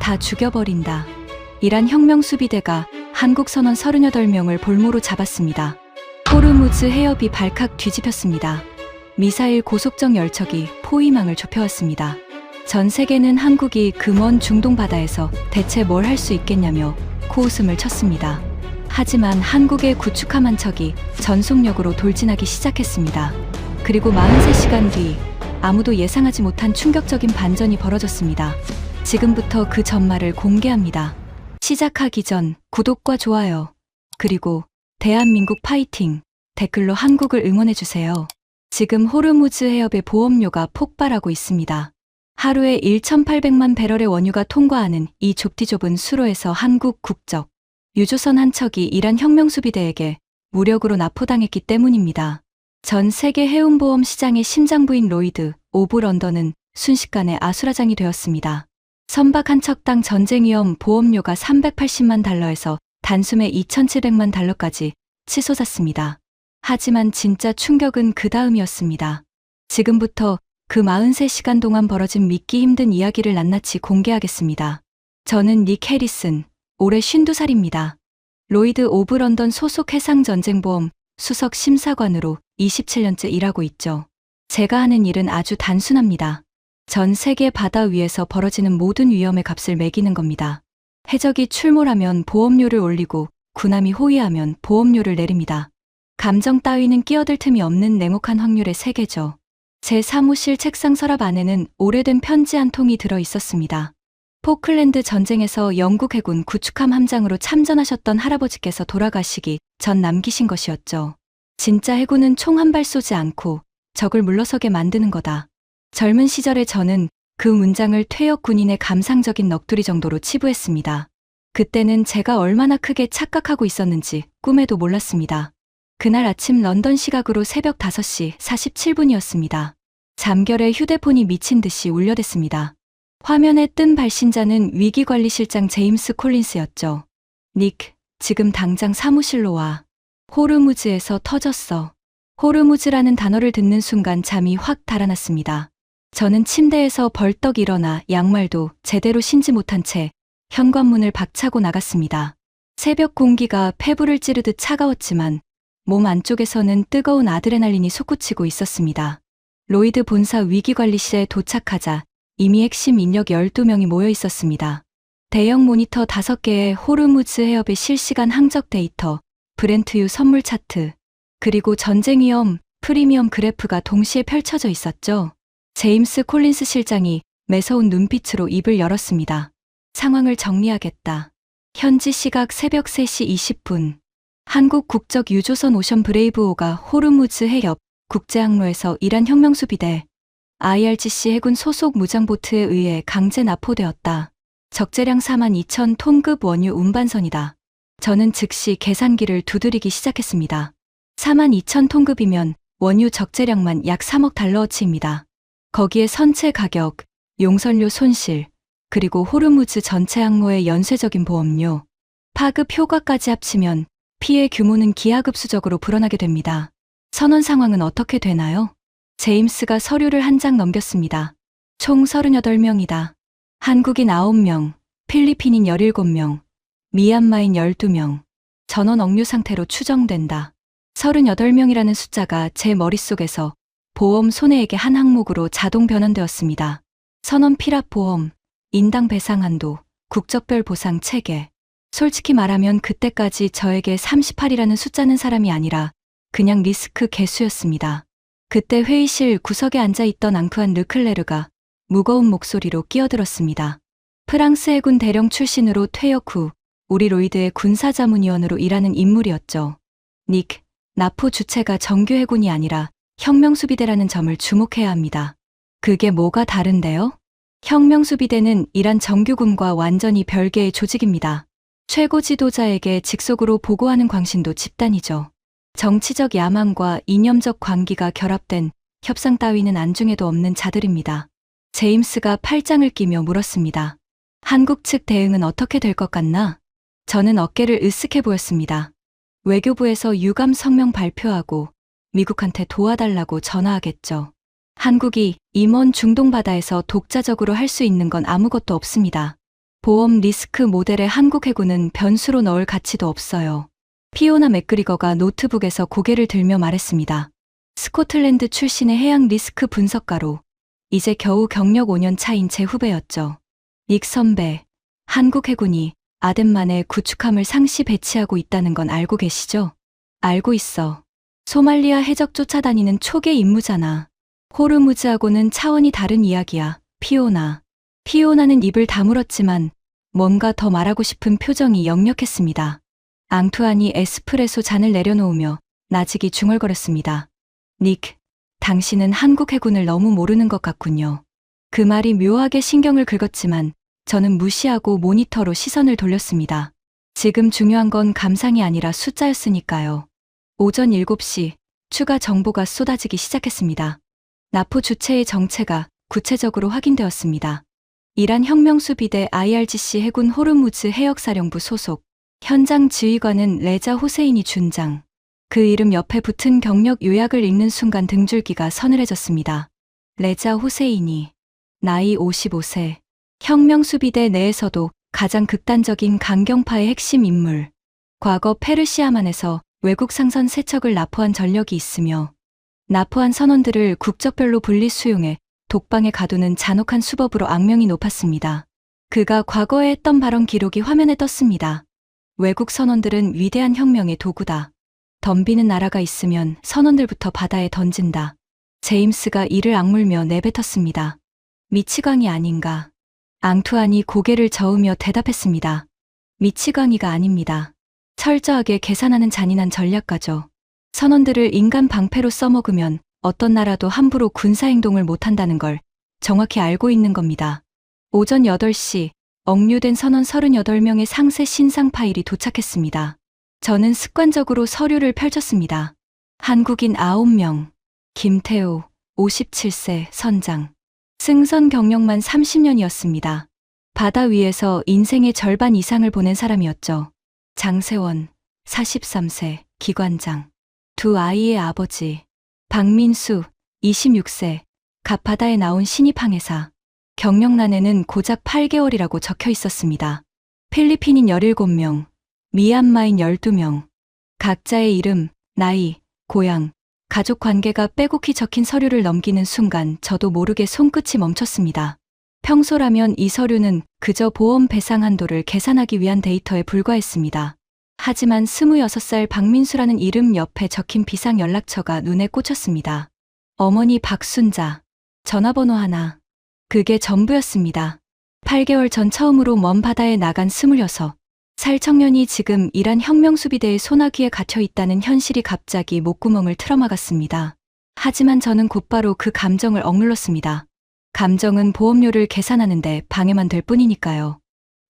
다 죽여버린다. 이란 혁명수비대가 한국 선원 38명을 볼모로 잡았습니다. 호르무즈 해협이 발칵 뒤집혔습니다. 미사일 고속정 열척이 포위망을 좁혀왔습니다. 전 세계는 한국이 그 먼 중동 바다에서 대체 뭘 할 수 있겠냐며 코웃음을 쳤습니다. 하지만 한국의 구축함 한 척이 전속력으로 돌진하기 시작했습니다. 그리고 43시간 뒤 아무도 예상하지 못한 충격적인 반전이 벌어졌습니다. 지금부터 그 전말을 공개합니다. 시작하기 전 구독과 좋아요, 그리고 대한민국 파이팅 댓글로 한국을 응원해주세요. 지금 호르무즈 해협의 보험료가 폭발하고 있습니다. 하루에 1,800만 배럴의 원유가 통과하는 이 좁디좁은 수로에서 한국 국적 유조선 한 척이 이란 혁명수비대에게 무력으로 납포당했기 때문입니다. 전 세계 해운보험 시장의 심장부인 로이드 오브 런던은 순식간에 아수라장이 되었습니다. 선박 한 척당 전쟁 위험 보험료가 380만 달러에서 단숨에 2,700만 달러까지 치솟았습니다. 하지만 진짜 충격은 그 다음이었습니다. 지금부터 그 43시간 동안 벌어진 믿기 힘든 이야기를 낱낱이 공개하겠습니다. 저는 닉 해리슨, 올해 52살입니다. 로이드 오브 런던 소속 해상전쟁보험 수석 심사관으로 27년째 일하고 있죠. 제가 하는 일은 아주 단순합니다. 전 세계 바다 위에서 벌어지는 모든 위험의 값을 매기는 겁니다. 해적이 출몰하면 보험료를 올리고 군함이 호위하면 보험료를 내립니다. 감정 따위는 끼어들 틈이 없는 냉혹한 확률의 세계죠. 제 사무실 책상 서랍 안에는 오래된 편지 한 통이 들어 있었습니다. 포클랜드 전쟁에서 영국 해군 구축함 함장으로 참전하셨던 할아버지께서 돌아가시기 전 남기신 것이었죠. 진짜 해군은 총 한 발 쏘지 않고 적을 물러서게 만드는 거다. 젊은 시절에 저는 그 문장을 퇴역 군인의 감상적인 넋두리 정도로 치부했습니다. 그때는 제가 얼마나 크게 착각하고 있었는지 꿈에도 몰랐습니다. 그날 아침 런던 시각으로 새벽 5시 47분이었습니다. 잠결에 휴대폰이 미친 듯이 울려댔습니다. 화면에 뜬 발신자는 위기관리실장 제임스 콜린스였죠. 닉, 지금 당장 사무실로 와. 호르무즈에서 터졌어. 호르무즈라는 단어를 듣는 순간 잠이 확 달아났습니다. 저는 침대에서 벌떡 일어나 양말도 제대로 신지 못한 채 현관문을 박차고 나갔습니다. 새벽 공기가 폐부를 찌르듯 차가웠지만 몸 안쪽에서는 뜨거운 아드레날린이 솟구치고 있었습니다. 로이드 본사 위기관리실에 도착하자 이미 핵심 인력 12명이 모여 있었습니다. 대형 모니터 5개에 호르무즈 해협의 실시간 항적 데이터, 브렌트유 선물 차트, 그리고 전쟁 위험, 프리미엄 그래프가 동시에 펼쳐져 있었죠. 제임스 콜린스 실장이 매서운 눈빛으로 입을 열었습니다. 상황을 정리하겠다. 현지 시각 새벽 3시 20분. 한국 국적 유조선 오션 브레이브호가 호르무즈 해협 국제항로에서 이란 혁명수비대 IRGC 해군 소속 무장보트에 의해 강제 납포되었다. 적재량 42,000톤급 원유 운반선이다. 저는 즉시 계산기를 두드리기 시작했습니다. 42,000톤급이면 원유 적재량만 약 3억 달러어치입니다. 거기에 선체 가격, 용선료 손실, 그리고 호르무즈 전체 항로의 연쇄적인 보험료, 파급 효과까지 합치면 피해 규모는 기하급수적으로 불어나게 됩니다. 선원 상황은 어떻게 되나요? 제임스가 서류를 한 장 넘겼습니다. 총 38명이다. 한국인 9명, 필리핀인 17명, 미얀마인 12명, 전원 억류 상태로 추정된다. 38명이라는 숫자가 제 머릿속에서 보험 손해액의 한 항목으로 자동 변환되었습니다. 선원 필압 보험, 인당 배상 한도, 국적별 보상 체계. 솔직히 말하면 그때까지 저에게 38이라는 숫자는 사람이 아니라 그냥 리스크 개수였습니다. 그때 회의실 구석에 앉아있던 앙크안 르클레르가 무거운 목소리로 끼어들었습니다. 프랑스 해군 대령 출신으로 퇴역 후 우리 로이드의 군사자문위원으로 일하는 인물이었죠. 닉, 납포 주체가 정규 해군이 아니라 혁명수비대라는 점을 주목해야 합니다. 그게 뭐가 다른데요? 혁명수비대는 이란 정규군과 완전히 별개의 조직입니다. 최고 지도자에게 직속으로 보고하는 광신도 집단이죠. 정치적 야망과 이념적 광기가 결합된 협상 따위는 안중에도 없는 자들입니다. 제임스가 팔짱을 끼며 물었습니다. 한국 측 대응은 어떻게 될 것 같나? 저는 어깨를 으쓱해 보였습니다. 외교부에서 유감 성명 발표하고 미국한테 도와달라고 전화하겠죠. 한국이 이 먼 중동 바다에서 독자적으로 할 수 있는 건 아무것도 없습니다. 보험 리스크 모델에 한국 해군은 변수로 넣을 가치도 없어요. 피오나 맥그리거가 노트북에서 고개를 들며 말했습니다. 스코틀랜드 출신의 해양 리스크 분석가로 이제 겨우 경력 5년 차인 제 후배였죠. 닉 선배, 한국 해군이 아덴만에 구축함을 상시 배치하고 있다는 건 알고 계시죠? 알고 있어. 소말리아 해적 쫓아다니는 초계 임무잖아. 호르무즈하고는 차원이 다른 이야기야. 피오나. 피오나는 입을 다물었지만 뭔가 더 말하고 싶은 표정이 역력했습니다. 앙투안이 에스프레소 잔을 내려놓으며 나직이 중얼거렸습니다. 닉, 당신은 한국 해군을 너무 모르는 것 같군요. 그 말이 묘하게 신경을 긁었지만 저는 무시하고 모니터로 시선을 돌렸습니다. 지금 중요한 건 감상이 아니라 숫자였으니까요. 오전 7시 추가 정보가 쏟아지기 시작했습니다. 나포 주체의 정체가 구체적으로 확인되었습니다. 이란 혁명수비대 IRGC 해군 호르무즈 해역사령부 소속 현장 지휘관은 레자 호세이니 준장. 그 이름 옆에 붙은 경력 요약을 읽는 순간 등줄기가 서늘해졌습니다. 레자 호세이니. 나이 55세. 혁명수비대 내에서도 가장 극단적인 강경파의 핵심 인물. 과거 페르시아만에서 외국 상선 세척을 납포한 전력이 있으며 납포한 선원들을 국적별로 분리 수용해 독방에 가두는 잔혹한 수법으로 악명이 높았습니다. 그가 과거에 했던 발언 기록이 화면에 떴습니다. 외국 선원들은 위대한 혁명의 도구다. 덤비는 나라가 있으면 선원들부터 바다에 던진다. 제임스가 이를 악물며 내뱉었습니다. 미치광이 아닌가. 앙투안이 고개를 저으며 대답했습니다. 미치광이가 아닙니다. 철저하게 계산하는 잔인한 전략가죠. 선원들을 인간 방패로 써먹으면 어떤 나라도 함부로 군사행동을 못한다는 걸 정확히 알고 있는 겁니다. 오전 8시 억류된 선원 38명의 상세 신상 파일이 도착했습니다. 저는 습관적으로 서류를 펼쳤습니다. 한국인 9명, 김태호, 57세, 선장. 승선 경력만 30년이었습니다. 바다 위에서 인생의 절반 이상을 보낸 사람이었죠. 장세원, 43세, 기관장. 두 아이의 아버지. 박민수, 26세, 갑바다에 나온 신입 항해사. 경력란에는 고작 8개월이라고 적혀 있었습니다. 필리핀인 17명, 미얀마인 12명. 각자의 이름, 나이, 고향, 가족 관계가 빼곡히 적힌 서류를 넘기는 순간 저도 모르게 손끝이 멈췄습니다. 평소라면 이 서류는 그저 보험 배상 한도를 계산하기 위한 데이터에 불과했습니다. 하지만 26살 박민수라는 이름 옆에 적힌 비상 연락처가 눈에 꽂혔습니다. 어머니 박순자. 전화번호 하나. 그게 전부였습니다. 8개월 전 처음으로 먼 바다에 나간 26살 청년이 지금 이란 혁명수비대의 소나기에 갇혀 있다는 현실이 갑자기 목구멍을 틀어막았습니다. 하지만 저는 곧바로 그 감정을 억눌렀습니다. 감정은 보험료를 계산하는데 방해만 될 뿐이니까요.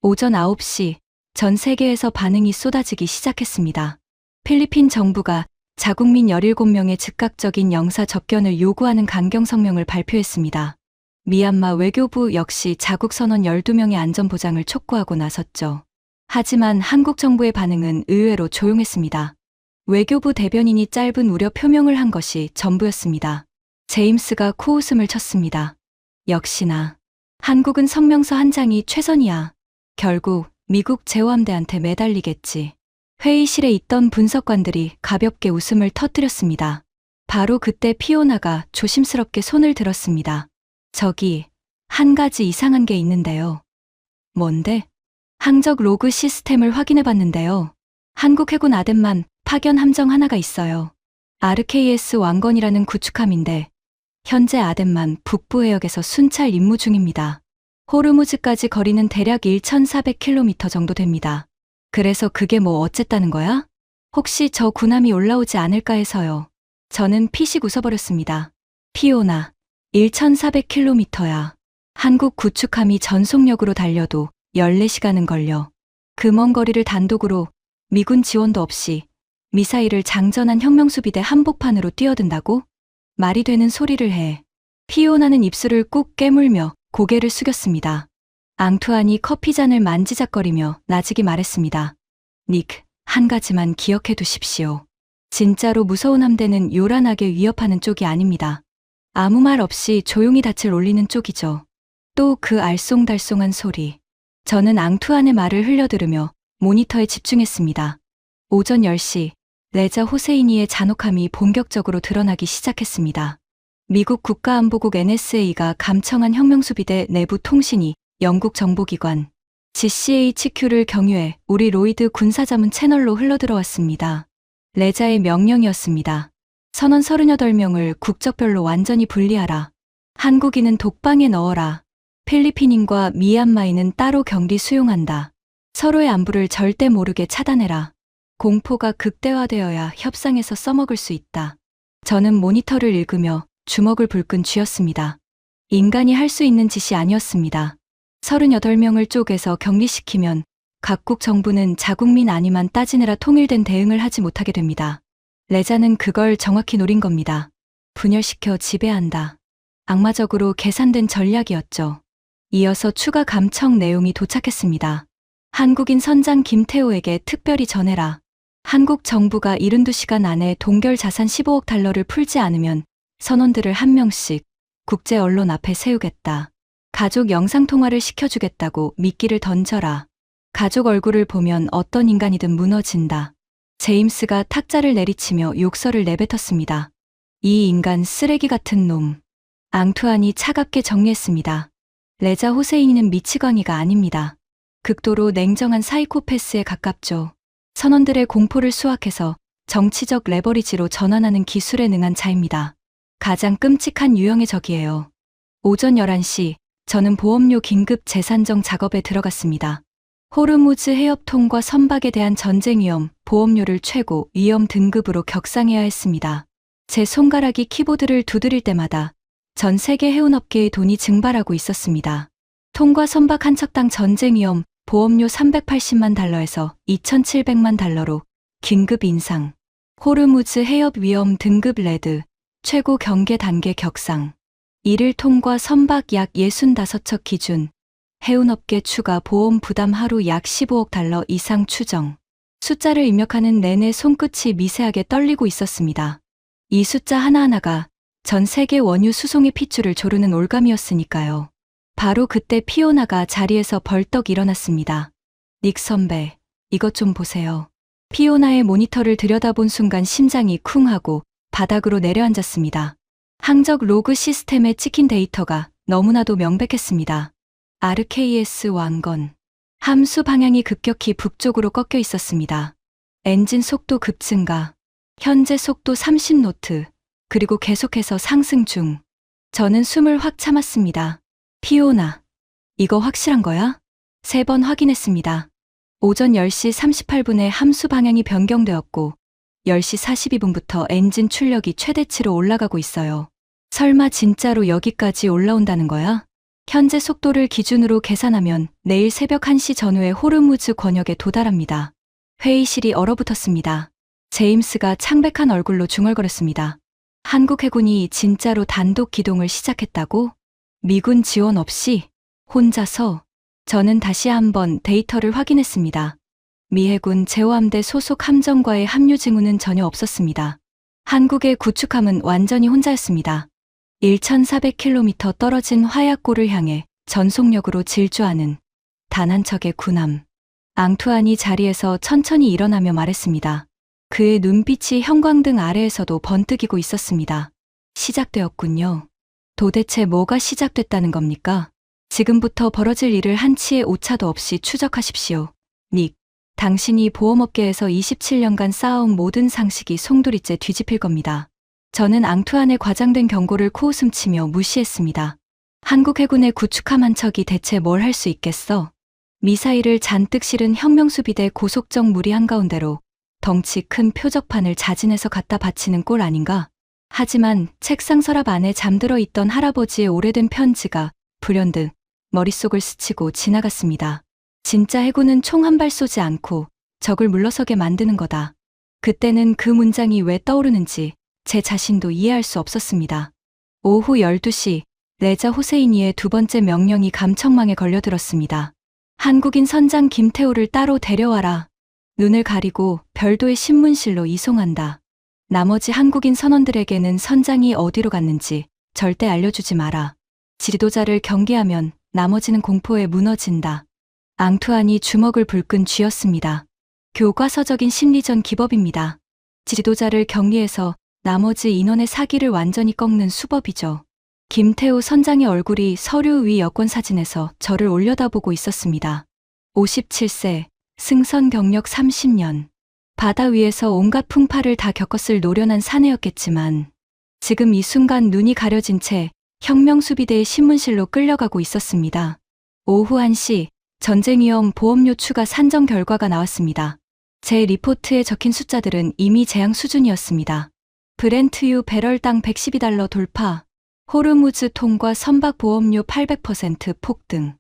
오전 9시 전 세계에서 반응이 쏟아지기 시작했습니다. 필리핀 정부가 자국민 17명의 즉각적인 영사 접견을 요구하는 강경 성명을 발표했습니다. 미얀마 외교부 역시 자국 선원 12명의 안전 보장을 촉구하고 나섰죠. 하지만 한국 정부의 반응은 의외로 조용했습니다. 외교부 대변인이 짧은 우려 표명을 한 것이 전부였습니다. 제임스가 코웃음을 쳤습니다. 역시나 한국은 성명서 한 장이 최선이야. 결국 미국 제호함대한테 매달리겠지. 회의실에 있던 분석관들이 가볍게 웃음을 터뜨렸습니다. 바로 그때 피오나가 조심스럽게 손을 들었습니다. 저기 한 가지 이상한 게 있는데요. 뭔데? 항적 로그 시스템을 확인해 봤는데요. 한국 해군 아덴만 파견 함정 하나가 있어요. RKS 왕건이라는 구축함인데 현재 아덴만 북부 해역에서 순찰 임무 중입니다. 호르무즈까지 거리는 대략 1,400km 정도 됩니다. 그래서 그게 뭐 어쨌다는 거야? 혹시 저 군함이 올라오지 않을까 해서요. 저는 피식 웃어버렸습니다. 피오나, 1,400km야. 한국 구축함이 전속력으로 달려도 14시간은 걸려. 그 먼 거리를 단독으로 미군 지원도 없이 미사일을 장전한 혁명수비대 한복판으로 뛰어든다고? 말이 되는 소리를 해. 피오나는 입술을 꾹 깨물며 고개를 숙였습니다. 앙투안이 커피잔을 만지작거리며 나직이 말했습니다. 닉, 한 가지만 기억해 두십시오. 진짜로 무서운 함대는 요란하게 위협하는 쪽이 아닙니다. 아무 말 없이 조용히 닻을 올리는 쪽이죠. 또 그 알쏭달쏭한 소리. 저는 앙투안의 말을 흘려들으며 모니터에 집중했습니다. 오전 10시, 레자 호세이니의 잔혹함이 본격적으로 드러나기 시작했습니다. 미국 국가안보국 NSA가 감청한 혁명수비대 내부 통신이 영국 정보기관 GCHQ를 경유해 우리 로이드 군사자문 채널로 흘러들어왔습니다. 레자의 명령이었습니다. 선원 38명을 국적별로 완전히 분리하라. 한국인은 독방에 넣어라. 필리핀인과 미얀마인은 따로 격리 수용한다. 서로의 안부를 절대 모르게 차단해라. 공포가 극대화되어야 협상에서 써먹을 수 있다. 저는 모니터를 읽으며 주먹을 불끈 쥐었습니다. 인간이 할 수 있는 짓이 아니었습니다. 38명을 쪼개서 격리시키면 각국 정부는 자국민 아니만 따지느라 통일된 대응을 하지 못하게 됩니다. 레자는 그걸 정확히 노린 겁니다. 분열시켜 지배한다. 악마적으로 계산된 전략이었죠. 이어서 추가 감청 내용이 도착했습니다. 한국인 선장 김태호에게 특별히 전해라. 한국 정부가 72시간 안에 동결 자산 15억 달러를 풀지 않으면 선원들을 한 명씩 국제 언론 앞에 세우겠다. 가족 영상통화를 시켜주겠다고 미끼를 던져라. 가족 얼굴을 보면 어떤 인간이든 무너진다. 제임스가 탁자를 내리치며 욕설을 내뱉었습니다. 이 인간 쓰레기 같은 놈. 앙투안이 차갑게 정리했습니다. 레자 호세이니는 미치광이가 아닙니다. 극도로 냉정한 사이코패스에 가깝죠. 선원들의 공포를 수확해서 정치적 레버리지로 전환하는 기술에 능한 자입니다. 가장 끔찍한 유형의 적이에요. 오전 11시, 저는 보험료 긴급 재산정 작업에 들어갔습니다. 호르무즈 해협통과 선박에 대한 전쟁 위험, 보험료를 최고 위험 등급으로 격상해야 했습니다. 제 손가락이 키보드를 두드릴 때마다 전 세계 해운업계의 돈이 증발하고 있었습니다. 통과 선박 한 척당 전쟁 위험, 보험료 380만 달러에서 2,700만 달러로 긴급 인상. 호르무즈 해협 위험 등급 레드, 최고 경계 단계 격상. 1일 통과 선박 약 65척 기준. 해운업계 추가 보험 부담 하루 약 15억 달러 이상 추정. 숫자를 입력하는 내내 손끝이 미세하게 떨리고 있었습니다. 이 숫자 하나하나가 전 세계 원유 수송의 핏줄을 조르는 올감이었으니까요. 바로 그때 피오나가 자리에서 벌떡 일어났습니다. 닉 선배, 이것 좀 보세요. 피오나의 모니터를 들여다본 순간 심장이 쿵 하고 바닥으로 내려앉았습니다. 항적 로그 시스템에 찍힌 데이터가 너무나도 명백했습니다. RKS 왕건. 함수 방향이 급격히 북쪽으로 꺾여 있었습니다. 엔진 속도 급증가. 현재 속도 30노트. 그리고 계속해서 상승 중. 저는 숨을 확 참았습니다. 피오나, 이거 확실한 거야? 3번 확인했습니다. 오전 10시 38분에 함수 방향이 변경되었고 10시 42분부터 엔진 출력이 최대치로 올라가고 있어요. 설마 진짜로 여기까지 올라온다는 거야? 현재 속도를 기준으로 계산하면 내일 새벽 1시 전후에 호르무즈 권역에 도달합니다. 회의실이 얼어붙었습니다. 제임스가 창백한 얼굴로 중얼거렸습니다. 한국 해군이 진짜로 단독 기동을 시작했다고? 미군 지원 없이? 혼자서? 저는 다시 한번 데이터를 확인했습니다. 미 해군 제호함대 소속 함정과의 합류 징후는 전혀 없었습니다. 한국의 구축함은 완전히 혼자였습니다. 1,400km 떨어진 화약고를 향해 전속력으로 질주하는 단 한 척의 군함. 앙투안이 자리에서 천천히 일어나며 말했습니다. 그의 눈빛이 형광등 아래에서도 번뜩이고 있었습니다. 시작되었군요. 도대체 뭐가 시작됐다는 겁니까? 지금부터 벌어질 일을 한치의 오차도 없이 추적하십시오. 닉, 당신이 보험업계에서 27년간 쌓아온 모든 상식이 송두리째 뒤집힐 겁니다. 저는 앙투안의 과장된 경고를 코웃음치며 무시했습니다. 한국 해군의 구축함 한 척이 대체 뭘 할 수 있겠어? 미사일을 잔뜩 실은 혁명수비대 고속정 무리 한가운데로 덩치 큰 표적판을 자진해서 갖다 바치는 꼴 아닌가? 하지만 책상 서랍 안에 잠들어 있던 할아버지의 오래된 편지가 불현듯 머릿속을 스치고 지나갔습니다. 진짜 해군은 총 한 발 쏘지 않고 적을 물러서게 만드는 거다. 그때는 그 문장이 왜 떠오르는지 제 자신도 이해할 수 없었습니다. 오후 12시 레자 호세이니의 두 번째 명령이 감청망에 걸려들었습니다. 한국인 선장 김태호를 따로 데려와라. 눈을 가리고 별도의 신문실로 이송한다. 나머지 한국인 선원들에게는 선장이 어디로 갔는지 절대 알려주지 마라. 지도자를 경계하면 나머지는 공포에 무너진다. 앙투안이 주먹을 불끈 쥐었습니다. 교과서적인 심리전 기법입니다. 지도자를 격리해서 나머지 인원의 사기를 완전히 꺾는 수법이죠. 김태우 선장의 얼굴이 서류 위 여권 사진에서 저를 올려다보고 있었습니다. 57세, 승선 경력 30년. 바다 위에서 온갖 풍파를 다 겪었을 노련한 사내였겠지만 지금 이 순간 눈이 가려진 채 혁명수비대의 신문실로 끌려가고 있었습니다. 오후 1시 전쟁 위험 보험료 추가 산정 결과가 나왔습니다. 제 리포트에 적힌 숫자들은 이미 재앙 수준이었습니다. 브렌트유 배럴당 $112 돌파, 호르무즈 통과 선박 보험료 800% 폭등,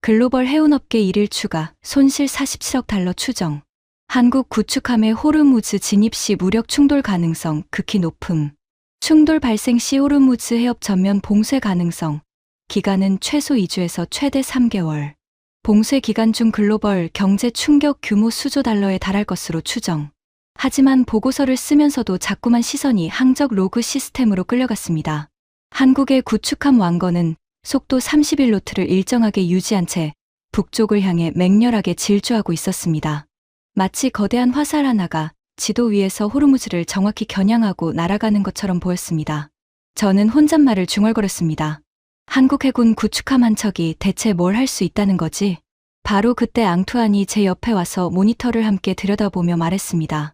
글로벌 해운업계 1일 추가, 손실 47억 달러 추정, 한국 구축함의 호르무즈 진입 시 무력 충돌 가능성 극히 높음, 충돌 발생 시 호르무즈 해협 전면 봉쇄 가능성, 기간은 최소 2주에서 최대 3개월, 봉쇄 기간 중 글로벌 경제 충격 규모 수조 달러에 달할 것으로 추정. 하지만 보고서를 쓰면서도 자꾸만 시선이 항적 로그 시스템으로 끌려갔습니다. 한국의 구축함 왕건은 속도 31노트를 일정하게 유지한 채 북쪽을 향해 맹렬하게 질주하고 있었습니다. 마치 거대한 화살 하나가 지도 위에서 호르무즈를 정확히 겨냥하고 날아가는 것처럼 보였습니다. 저는 혼잣말을 중얼거렸습니다. 한국 해군 구축함 한 척이 대체 뭘 할 수 있다는 거지? 바로 그때 앙투안이 제 옆에 와서 모니터를 함께 들여다보며 말했습니다.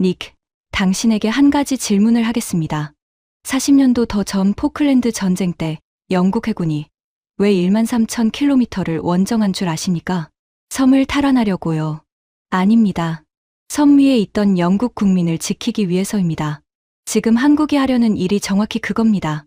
닉, 당신에게 한 가지 질문을 하겠습니다. 40년도 더 전 포클랜드 전쟁 때 영국 해군이 왜 13,000km를 원정한 줄 아십니까? 섬을 탈환하려고요. 아닙니다. 섬 위에 있던 영국 국민을 지키기 위해서입니다. 지금 한국이 하려는 일이 정확히 그겁니다.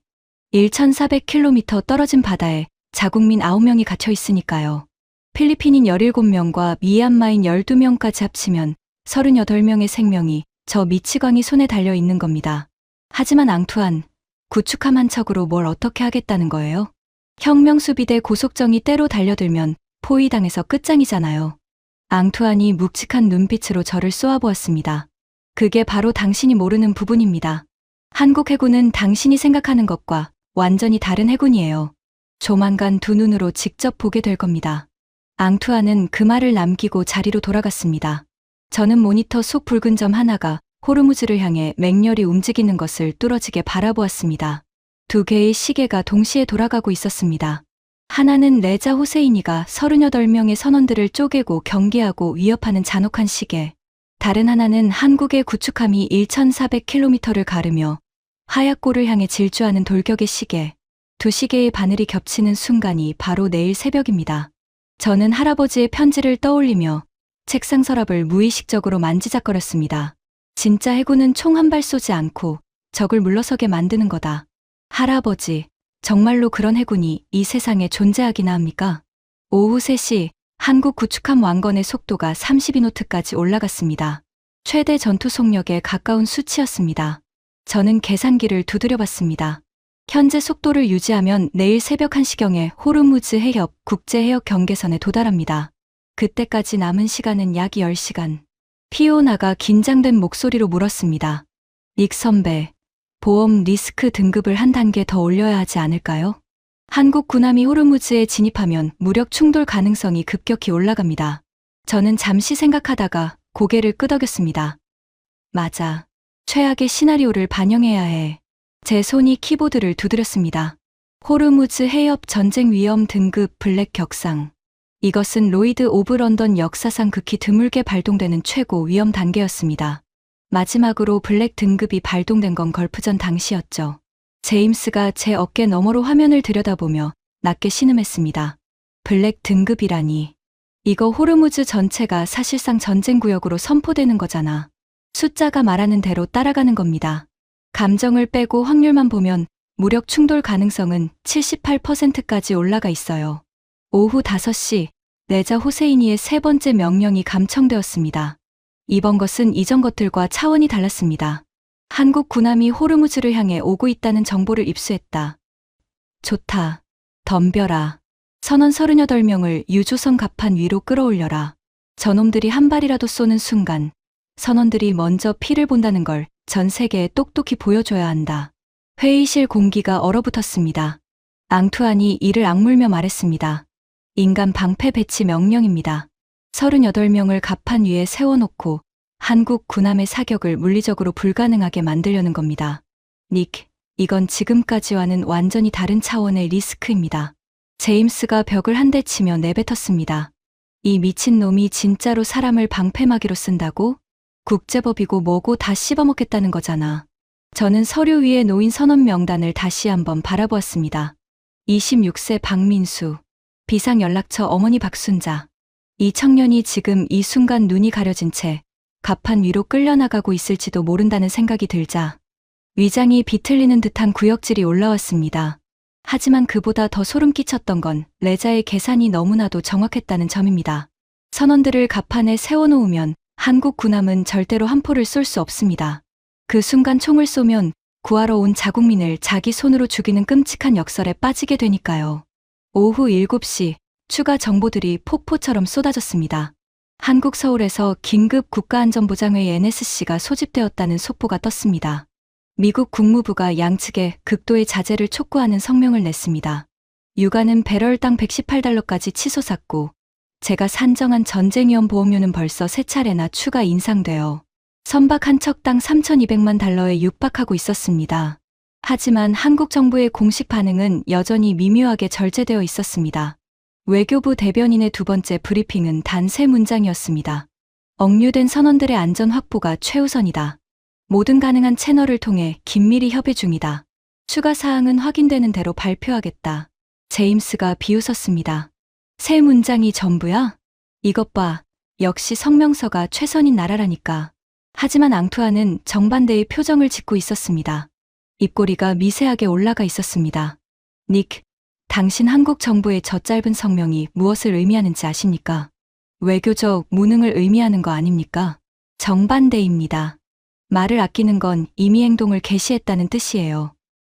1,400km 떨어진 바다에 자국민 9명이 갇혀 있으니까요. 필리핀인 17명과 미얀마인 12명까지 합치면 38명의 생명이 저 미치광이 손에 달려 있는 겁니다. 하지만 앙투안, 구축함 한 척으로 뭘 어떻게 하겠다는 거예요? 혁명수비대 고속정이 때로 달려들면 포위당해서 끝장이잖아요. 앙투안이 묵직한 눈빛으로 저를 쏘아보았습니다. 그게 바로 당신이 모르는 부분입니다. 한국 해군은 당신이 생각하는 것과 완전히 다른 해군이에요. 조만간 두 눈으로 직접 보게 될 겁니다. 앙투안은 그 말을 남기고 자리로 돌아갔습니다. 저는 모니터 속 붉은 점 하나가 호르무즈를 향해 맹렬히 움직이는 것을 뚫어지게 바라보았습니다. 두 개의 시계가 동시에 돌아가고 있었습니다. 하나는 레자 호세이니가 38명의 선원들을 쪼개고 경계하고 위협하는 잔혹한 시계. 다른 하나는 한국의 구축함이 1,400km를 가르며 하얗고를 향해 질주하는 돌격의 시계. 두 시계의 바늘이 겹치는 순간이 바로 내일 새벽입니다. 저는 할아버지의 편지를 떠올리며 책상 서랍을 무의식적으로 만지작거렸습니다. 진짜 해군은 총 한 발 쏘지 않고 적을 물러서게 만드는 거다. 할아버지, 정말로 그런 해군이 이 세상에 존재하기나 합니까? 오후 3시 한국 구축함 왕건의 속도가 32노트까지 올라갔습니다. 최대 전투 속력에 가까운 수치였습니다. 저는 계산기를 두드려봤습니다. 현재 속도를 유지하면 내일 새벽 1시경에 호르무즈 해협 국제해역 경계선에 도달합니다. 그때까지 남은 시간은 약 10시간. 피오나가 긴장된 목소리로 물었습니다. 닉 선배, 보험 리스크 등급을 한 단계 더 올려야 하지 않을까요? 한국 군함이 호르무즈에 진입하면 무력 충돌 가능성이 급격히 올라갑니다. 저는 잠시 생각하다가 고개를 끄덕였습니다. 맞아. 최악의 시나리오를 반영해야 해. 제 손이 키보드를 두드렸습니다. 호르무즈 해협 전쟁 위험 등급 블랙 격상. 이것은 로이드 오브 런던 역사상 극히 드물게 발동되는 최고 위험 단계였습니다. 마지막으로 블랙 등급이 발동된 건 걸프전 당시였죠. 제임스가 제 어깨 너머로 화면을 들여다보며 낮게 신음했습니다. 블랙 등급이라니. 이거 호르무즈 전체가 사실상 전쟁구역으로 선포되는 거잖아. 숫자가 말하는 대로 따라가는 겁니다. 감정을 빼고 확률만 보면 무력 충돌 가능성은 78%까지 올라가 있어요. 오후 5시, 레자 호세이니의 세 번째 명령이 감청되었습니다. 이번 것은 이전 것들과 차원이 달랐습니다. 한국 군함이 호르무즈를 향해 오고 있다는 정보를 입수했다. 좋다. 덤벼라. 선원 38명을 유조선 갑판 위로 끌어올려라. 저놈들이 한 발이라도 쏘는 순간 선원들이 먼저 피를 본다는 걸 전 세계에 똑똑히 보여줘야 한다. 회의실 공기가 얼어붙었습니다. 앙투안이 이를 악물며 말했습니다. 인간 방패 배치 명령입니다. 38명을 갑판 위에 세워놓고 한국 군함의 사격을 물리적으로 불가능하게 만들려는 겁니다. 닉, 이건 지금까지와는 완전히 다른 차원의 리스크입니다. 제임스가 벽을 한 대 치며 내뱉었습니다. 이 미친놈이 진짜로 사람을 방패막이로 쓴다고? 국제법이고 뭐고 다 씹어먹겠다는 거잖아. 저는 서류 위에 놓인 선언 명단을 다시 한번 바라보았습니다. 26세 박민수, 비상연락처 어머니 박순자. 이 청년이 지금 이 순간 눈이 가려진 채 갑판 위로 끌려나가고 있을지도 모른다는 생각이 들자 위장이 비틀리는 듯한 구역질이 올라왔습니다. 하지만 그보다 더 소름 끼쳤던 건 레자의 계산이 너무나도 정확했다는 점입니다. 선원들을 갑판에 세워놓으면 한국 군함은 절대로 한 포를 쏠 수 없습니다. 그 순간 총을 쏘면 구하러 온 자국민을 자기 손으로 죽이는 끔찍한 역설에 빠지게 되니까요. 오후 7시 추가 정보들이 폭포처럼 쏟아졌습니다. 한국 서울에서 긴급 국가안전보장회의 NSC가 소집되었다는 속보가 떴습니다. 미국 국무부가 양측에 극도의 자제를 촉구하는 성명을 냈습니다. 유가는 배럴당 $118까지 치솟았고 제가 산정한 전쟁위험 보험료는 벌써 3차례나 추가 인상되어 선박 한 척당 $3,200만 육박하고 있었습니다. 하지만 한국 정부의 공식 반응은 여전히 미묘하게 절제되어 있었습니다. 외교부 대변인의 두 번째 브리핑은 단 3문장이었습니다. 억류된 선원들의 안전 확보가 최우선이다. 모든 가능한 채널을 통해 긴밀히 협의 중이다. 추가 사항은 확인되는 대로 발표하겠다. 제임스가 비웃었습니다. 3문장이 전부야? 이것 봐. 역시 성명서가 최선인 나라라니까. 하지만 앙투아는 정반대의 표정을 짓고 있었습니다. 입꼬리가 미세하게 올라가 있었습니다. 닉, 당신 한국 정부의 저 짧은 성명이 무엇을 의미하는지 아십니까? 외교적 무능을 의미하는 거 아닙니까? 정반대입니다. 말을 아끼는 건 이미 행동을 개시했다는 뜻이에요.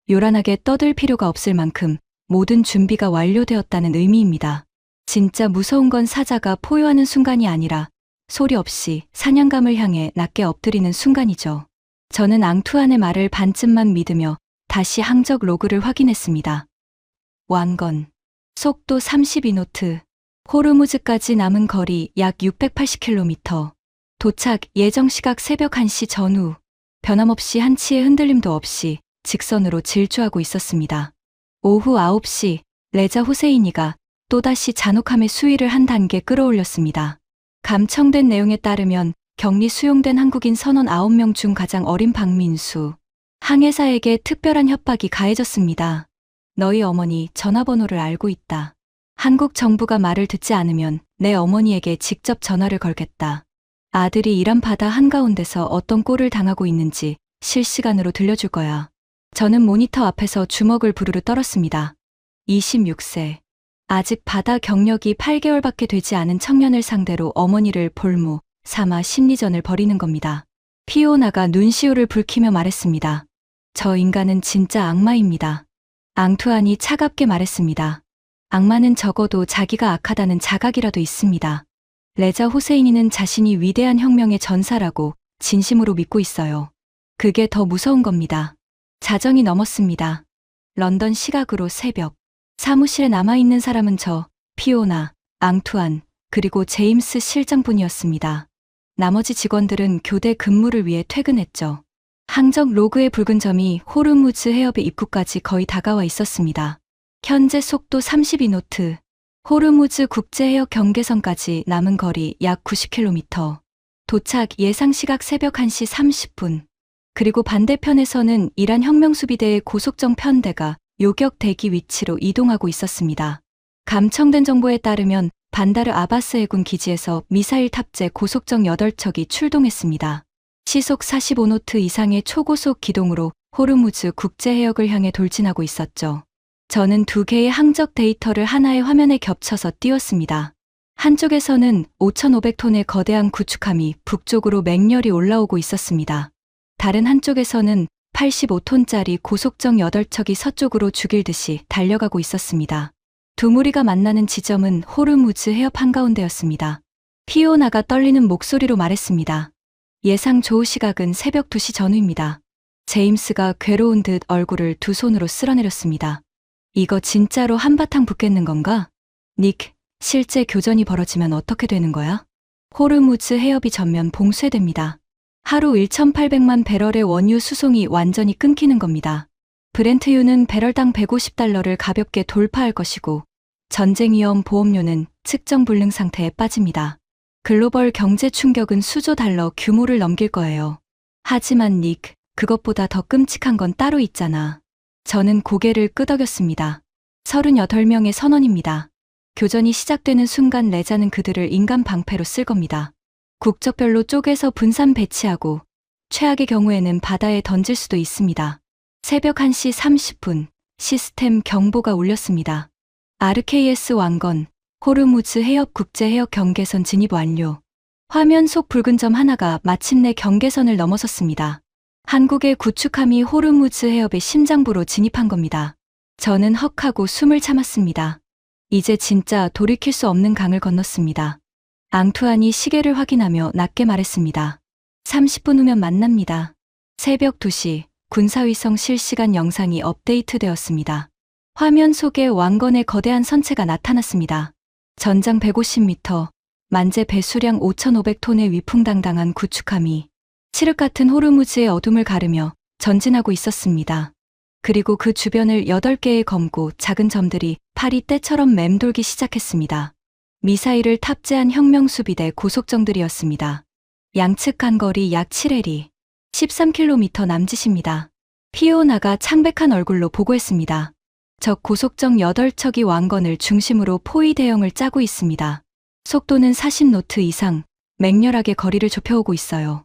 요란하게 떠들 필요가 없을 만큼 모든 준비가 완료되었다는 의미입니다. 진짜 무서운 건 사자가 포효하는 순간이 아니라 소리 없이 사냥감을 향해 낮게 엎드리는 순간이죠. 저는 앙투안의 말을 반쯤만 믿으며 다시 항적 로그를 확인했습니다. 완건, 속도 32노트, 호르무즈까지 남은 거리 약 680km, 도착 예정 시각 새벽 1시 전후, 변함없이 한치의 흔들림도 없이 직선으로 질주하고 있었습니다. 오후 9시 레자 후세이니가 또다시 잔혹함의 수위를 한 단계 끌어올렸습니다. 감청된 내용에 따르면 격리 수용된 한국인 선원 9명 중 가장 어린 박민수, 항해사에게 특별한 협박이 가해졌습니다. 너희 어머니 전화번호를 알고 있다. 한국 정부가 말을 듣지 않으면 내 어머니에게 직접 전화를 걸겠다. 아들이 이란 바다 한가운데서 어떤 꼴을 당하고 있는지 실시간으로 들려줄 거야. 저는 모니터 앞에서 주먹을 부르르 떨었습니다. 26세. 아직 바다 경력이 8개월밖에 되지 않은 청년을 상대로 어머니를 볼모 삼아 심리전을 벌이는 겁니다. 피오나가 눈시울을 붉히며 말했습니다. 저 인간은 진짜 악마입니다. 앙투안이 차갑게 말했습니다. 악마는 적어도 자기가 악하다는 자각이라도 있습니다. 레자 호세이니는 자신이 위대한 혁명의 전사라고 진심으로 믿고 있어요. 그게 더 무서운 겁니다. 자정이 넘었습니다. 런던 시각으로 새벽. 사무실에 남아있는 사람은 저, 피오나, 앙투안, 그리고 제임스 실장뿐이었습니다. 나머지 직원들은 교대 근무를 위해 퇴근했죠. 항적 로그의 붉은 점이 호르무즈 해협의 입구까지 거의 다가와 있었습니다. 현재 속도 32노트, 호르무즈 국제해역 경계선까지 남은 거리 약 90km. 도착 예상 시각 새벽 1시 30분. 그리고 반대편에서는 이란 혁명수비대의 고속정 편대가 요격 대기 위치로 이동하고 있었습니다. 감청된 정보에 따르면 반다르 아바스 해군 기지에서 미사일 탑재 고속정 8척이 출동했습니다. 시속 45노트 이상의 초고속 기동으로 호르무즈 국제해역을 향해 돌진하고 있었죠. 저는 2개의 항적 데이터를 하나의 화면에 겹쳐서 띄웠습니다. 한쪽에서는 5,500톤의 거대한 구축함이 북쪽으로 맹렬히 올라오고 있었습니다. 다른 한쪽에서는 85톤짜리 고속정 8척이 서쪽으로 죽일 듯이 달려가고 있었습니다. 두 무리가 만나는 지점은 호르무즈 해협 한가운데였습니다. 피오나가 떨리는 목소리로 말했습니다. 예상 조우 시각은 새벽 2시 전후입니다. 제임스가 괴로운 듯 얼굴을 두 손으로 쓸어내렸습니다. 이거 진짜로 한바탕 붙겠는 건가? 닉, 실제 교전이 벌어지면 어떻게 되는 거야? 호르무즈 해협이 전면 봉쇄됩니다. 하루 1,800만 배럴의 원유 수송이 완전히 끊기는 겁니다. 브렌트유는 배럴당 $150를 가볍게 돌파할 것이고 전쟁 위험 보험료는 측정 불능 상태에 빠집니다. 글로벌 경제 충격은 수조 달러 규모를 넘길 거예요. 하지만 닉, 그것보다 더 끔찍한 건 따로 있잖아. 저는 고개를 끄덕였습니다. 38명의 선원입니다. 교전이 시작되는 순간 레자는 그들을 인간 방패로 쓸 겁니다. 국적별로 쪼개서 분산 배치하고 최악의 경우에는 바다에 던질 수도 있습니다. 새벽 1시 30분 시스템 경보가 울렸습니다. RKS 왕건, 호르무즈 해협 국제 해역 경계선 진입 완료. 화면 속 붉은 점 하나가 마침내 경계선을 넘어섰습니다. 한국의 구축함이 호르무즈 해협의 심장부로 진입한 겁니다. 저는 헉하고 숨을 참았습니다. 이제 진짜 돌이킬 수 없는 강을 건넜습니다. 앙투안이 시계를 확인하며 낮게 말했습니다. 30분 후면 만납니다. 새벽 2시 군사위성 실시간 영상이 업데이트되었습니다. 화면 속에 왕건의 거대한 선체가 나타났습니다. 전장 150m, 만재 배수량 5,500톤의 위풍당당한 구축함이 칠흑 같은 호르무즈의 어둠을 가르며 전진하고 있었습니다. 그리고 그 주변을 8개의 검고 작은 점들이 파리 떼처럼 맴돌기 시작했습니다. 미사일을 탑재한 혁명수비대 고속정들이었습니다. 양측 간거리 약 7해리, 13km 남짓입니다. 피오나가 창백한 얼굴로 보고했습니다. 적 고속정 8척이 왕건을 중심으로 포위 대형을 짜고 있습니다. 속도는 40노트 이상, 맹렬하게 거리를 좁혀오고 있어요.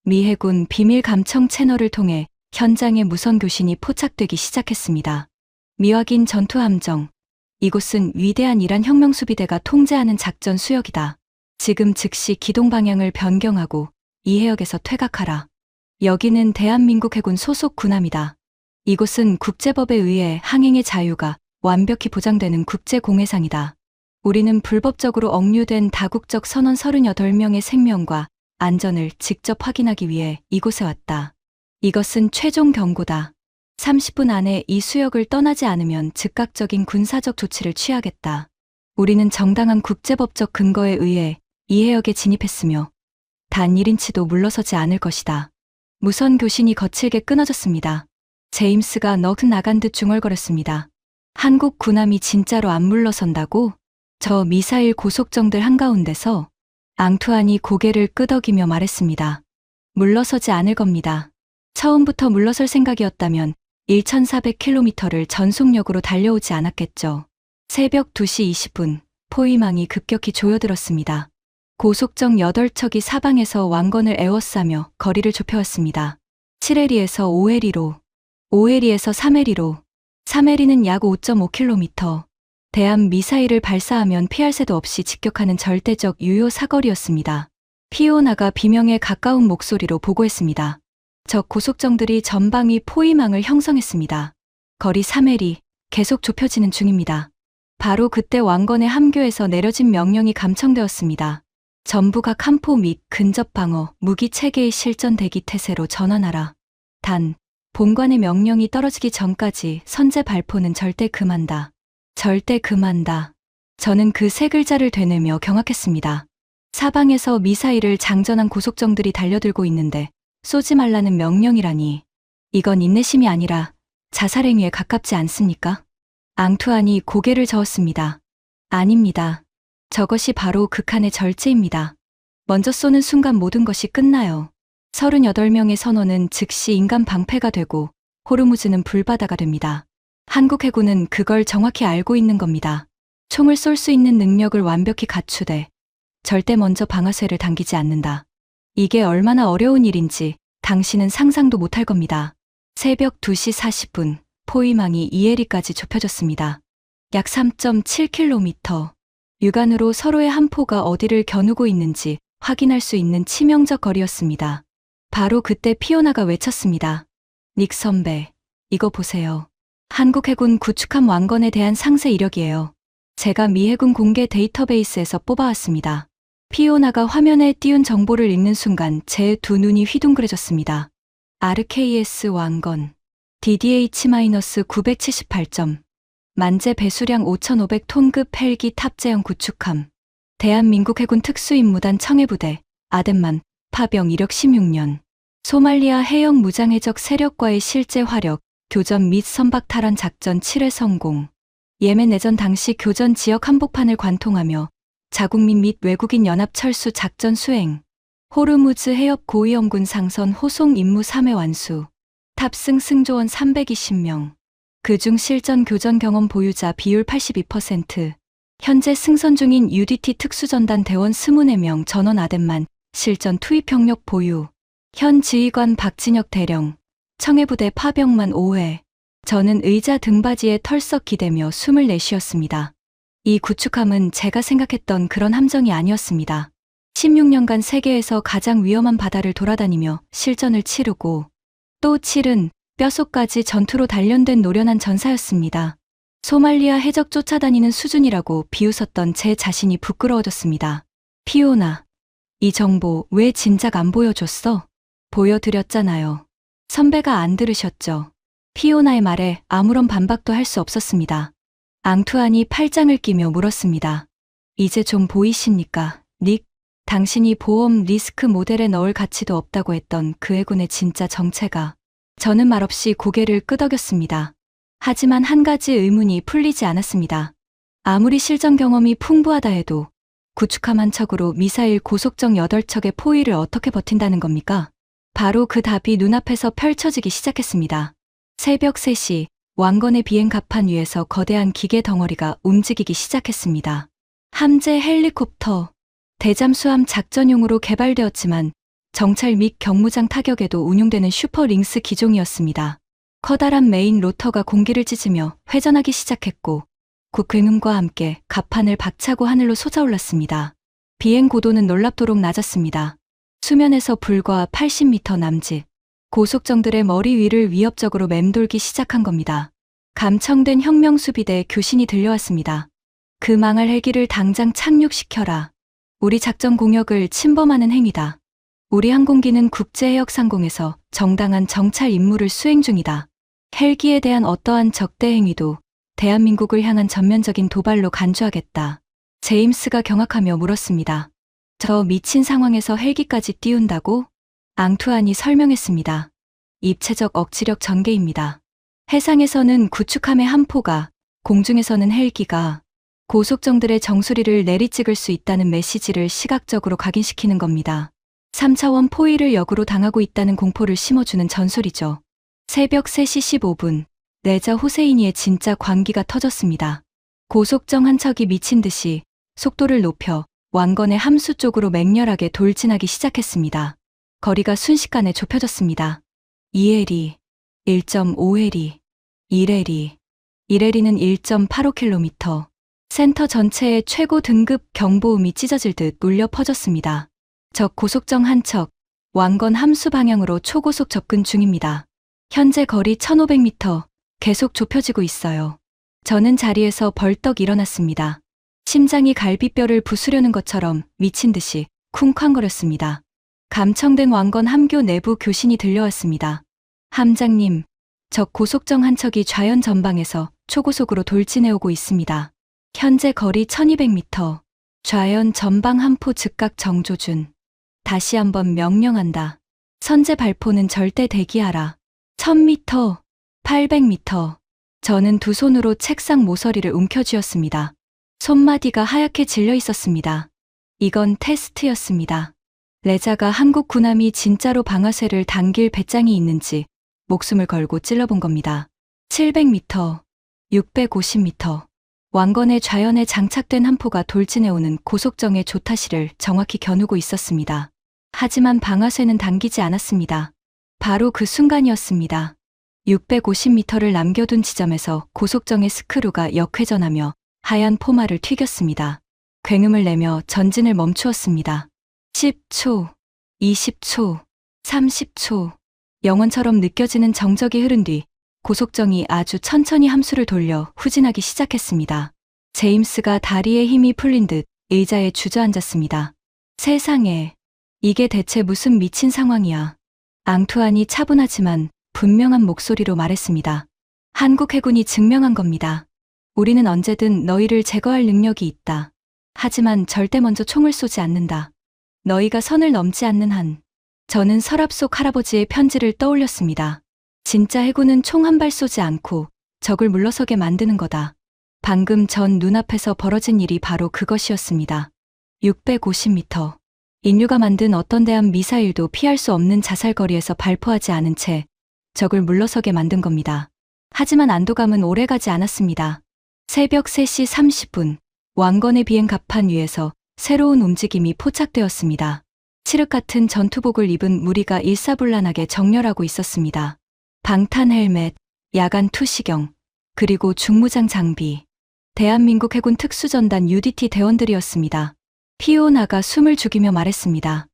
미 해군 비밀 감청 채널을 통해 현장의 무선 교신이 포착되기 시작했습니다. 미확인 전투함정. 이곳은 위대한 이란 혁명수비대가 통제하는 작전 수역이다. 지금 즉시 기동 방향을 변경하고 이 해역에서 퇴각하라. 여기는 대한민국 해군 소속 군함이다. 이곳은 국제법에 의해 항행의 자유가 완벽히 보장되는 국제공해상이다. 우리는 불법적으로 억류된 다국적 선원 38명의 생명과 안전을 직접 확인하기 위해 이곳에 왔다. 이것은 최종 경고다. 30분 안에 이 수역을 떠나지 않으면 즉각적인 군사적 조치를 취하겠다. 우리는 정당한 국제법적 근거에 의해 이 해역에 진입했으며 단 1인치도 물러서지 않을 것이다. 무선 교신이 거칠게 끊어졌습니다. 제임스가 넋 나간 듯 중얼거렸습니다. 한국 군함이 진짜로 안 물러선다고? 저 미사일 고속정들 한가운데서 앙투안이 고개를 끄덕이며 말했습니다. 물러서지 않을 겁니다. 처음부터 물러설 생각이었다면 1,400km를 전속력으로 달려오지 않았겠죠. 새벽 2시 20분 포위망이 급격히 조여들었습니다. 고속정 8척이 사방에서 왕건을 에워싸며 거리를 좁혀왔습니다. 7해리에서 5해리로, 5해리에서 3해리로, 3해리는 약 5.5km. 대함 미사일을 발사하면 피할 새도 없이 직격하는 절대적 유효 사거리였습니다. 피오나가 비명에 가까운 목소리로 보고했습니다. 적 고속정들이 전방위 포위망을 형성했습니다. 거리 3해리, 계속 좁혀지는 중입니다. 바로 그때 왕건의 함교에서 내려진 명령이 감청되었습니다. 전부 각 함포 및 근접 방어, 무기 체계의 실전 대기 태세로 전환하라. 단, 본관의 명령이 떨어지기 전까지 선제 발포는 절대 금한다. 절대 금한다. 저는 그 세 글자를 되뇌며 경악했습니다. 사방에서 미사일을 장전한 고속정들이 달려들고 있는데 쏘지 말라는 명령이라니. 이건 인내심이 아니라 자살행위에 가깝지 않습니까? 앙투안이 고개를 저었습니다. 아닙니다. 저것이 바로 극한의 절제입니다. 먼저 쏘는 순간 모든 것이 끝나요. 38명의 선원은 즉시 인간 방패가 되고 호르무즈는 불바다가 됩니다. 한국 해군은 그걸 정확히 알고 있는 겁니다. 총을 쏠 수 있는 능력을 완벽히 갖추되 절대 먼저 방아쇠를 당기지 않는다. 이게 얼마나 어려운 일인지 당신은 상상도 못할 겁니다. 새벽 2시 40분 포위망이 이에리까지 좁혀졌습니다. 약 3.7km. 육안으로 서로의 함포가 어디를 겨누고 있는지 확인할 수 있는 치명적 거리였습니다. 바로 그때 피오나가 외쳤습니다. 닉 선배, 이거 보세요. 한국 해군 구축함 왕건에 대한 상세 이력이에요. 제가 미 해군 공개 데이터베이스에서 뽑아왔습니다. 피오나가 화면에 띄운 정보를 읽는 순간 제 두 눈이 휘둥그레졌습니다. RKS 왕건, DDH-978점. 만재 배수량 5,500톤급 헬기 탑재형 구축함. 대한민국 해군 특수임무단 청해부대, 아덴만, 파병 이력 16년. 소말리아 해역 무장해적 세력과의 실제 화력, 교전 및 선박 탈환 작전 7회 성공. 예멘 내전 당시 교전 지역 한복판을 관통하며 자국민 및 외국인 연합 철수 작전 수행. 호르무즈 해협 고위험군 상선 호송 임무 3회 완수. 탑승 승조원 320명. 그중 실전 교전 경험 보유자 비율 82%. 현재 승선 중인 UDT 특수전단 대원 24명 전원 아덴만, 실전 투입 경력 보유. 현 지휘관 박진혁 대령. 청해부대 파병만 5회. 저는 의자 등받이에 털썩 기대며 숨을 내쉬었습니다. 이 구축함은 제가 생각했던 그런 함정이 아니었습니다. 16년간 세계에서 가장 위험한 바다를 돌아다니며 실전을 치르고 또 치른 뼛속까지 전투로 단련된 노련한 전사였습니다. 소말리아 해적 쫓아다니는 수준이라고 비웃었던 제 자신이 부끄러워졌습니다. 피오나, 이 정보 왜 진작 안 보여줬어? 보여드렸잖아요. 선배가 안 들으셨죠? 피오나의 말에 아무런 반박도 할 수 없었습니다. 앙투안이 팔짱을 끼며 물었습니다. 이제 좀 보이십니까, 닉? 당신이 보험 리스크 모델에 넣을 가치도 없다고 했던 그 해군의 진짜 정체가. 저는 말없이 고개를 끄덕였습니다. 하지만 한 가지 의문이 풀리지 않았습니다. 아무리 실전 경험이 풍부하다 해도 구축함 한 척으로 미사일 고속정 8척의 포위를 어떻게 버틴다는 겁니까? 바로 그 답이 눈앞에서 펼쳐지기 시작했습니다. 새벽 3시 왕건의 비행 갑판 위에서 거대한 기계 덩어리가 움직이기 시작했습니다. 함재 헬리콥터, 대잠수함 작전용으로 개발되었지만 정찰 및 경무장 타격에도 운용되는 슈퍼링스 기종이었습니다. 커다란 메인 로터가 공기를 찢으며 회전하기 시작했고 국횡음과 함께 갑판을 박차고 하늘로 솟아올랐습니다. 비행 고도는 놀랍도록 낮았습니다. 수면에서 불과 80m 남짓. 고속정들의 머리 위를 위협적으로 맴돌기 시작한 겁니다. 감청된 혁명수비대 교신이 들려왔습니다. 그 망할 헬기를 당장 착륙시켜라. 우리 작전 공역을 침범하는 행위다. 우리 항공기는 국제해역상공에서 정당한 정찰 임무를 수행 중이다. 헬기에 대한 어떠한 적대 행위도 대한민국을 향한 전면적인 도발로 간주하겠다. 제임스가 경악하며 물었습니다. 저 미친 상황에서 헬기까지 띄운다고? 앙투안이 설명했습니다. 입체적 억지력 전개입니다. 해상에서는 구축함의 한 포가, 공중에서는 헬기가 고속정들의 정수리를 내리찍을 수 있다는 메시지를 시각적으로 각인시키는 겁니다. 3차원 포위를 역으로 당하고 있다는 공포를 심어주는 전술이죠. 새벽 3시 15분, 레자 호세이니의 진짜 광기가 터졌습니다. 고속정 한 척이 미친 듯이 속도를 높여 왕건의 함수 쪽으로 맹렬하게 돌진하기 시작했습니다. 거리가 순식간에 좁혀졌습니다. 2해리, 1.5해리, 1해리. 1해리는 1.85km. 센터 전체에 최고 등급 경보음이 찢어질 듯 울려 퍼졌습니다. 적 고속정 한 척, 왕건 함수 방향으로 초고속 접근 중입니다. 현재 거리 1500m, 계속 좁혀지고 있어요. 저는 자리에서 벌떡 일어났습니다. 심장이 갈비뼈를 부수려는 것처럼 미친 듯이 쿵쾅거렸습니다. 감청된 왕건 함교 내부 교신이 들려왔습니다. 함장님, 적 고속정 한 척이 좌연 전방에서 초고속으로 돌진해오고 있습니다. 현재 거리 1200m, 좌연 전방 함포 즉각 정조준. 다시 한번 명령한다. 선제 발포는 절대 대기하라. 1000m, 800m. 저는 두 손으로 책상 모서리를 움켜쥐었습니다. 손마디가 하얗게 질려 있었습니다. 이건 테스트였습니다. 레자가 한국 군함이 진짜로 방아쇠를 당길 배짱이 있는지 목숨을 걸고 찔러본 겁니다. 700m, 650m. 왕건의 좌연에 장착된 한 포가 돌진해오는 고속정의 조타시를 정확히 겨누고 있었습니다. 하지만 방아쇠는 당기지 않았습니다. 바로 그 순간이었습니다. 650m를 남겨둔 지점에서 고속정의 스크루가 역회전하며 하얀 포마를 튀겼습니다. 굉음을 내며 전진을 멈추었습니다. 10초, 20초, 30초. 영원처럼 느껴지는 정적이 흐른 뒤 고속정이 아주 천천히 함수를 돌려 후진하기 시작했습니다. 제임스가 다리에 힘이 풀린 듯 의자에 주저앉았습니다. 세상에, 이게 대체 무슨 미친 상황이야. 앙투안이 차분하지만 분명한 목소리로 말했습니다. 한국 해군이 증명한 겁니다. 우리는 언제든 너희를 제거할 능력이 있다. 하지만 절대 먼저 총을 쏘지 않는다. 너희가 선을 넘지 않는 한. 저는 서랍 속 할아버지의 편지를 떠올렸습니다. 진짜 해군은 총 한 발 쏘지 않고 적을 물러서게 만드는 거다. 방금 전 눈앞에서 벌어진 일이 바로 그것이었습니다. 650m. 인류가 만든 어떤 대함 미사일도 피할 수 없는 자살거리에서 발포하지 않은 채 적을 물러서게 만든 겁니다. 하지만 안도감은 오래가지 않았습니다. 새벽 3시 30분, 왕건의 비행 갑판 위에서 새로운 움직임이 포착되었습니다. 칠흑 같은 전투복을 입은 무리가 일사불란하게 정렬하고 있었습니다. 방탄 헬멧, 야간 투시경, 그리고 중무장 장비. 대한민국 해군 특수전단 UDT 대원들이었습니다. 피오나가 숨을 죽이며 말했습니다.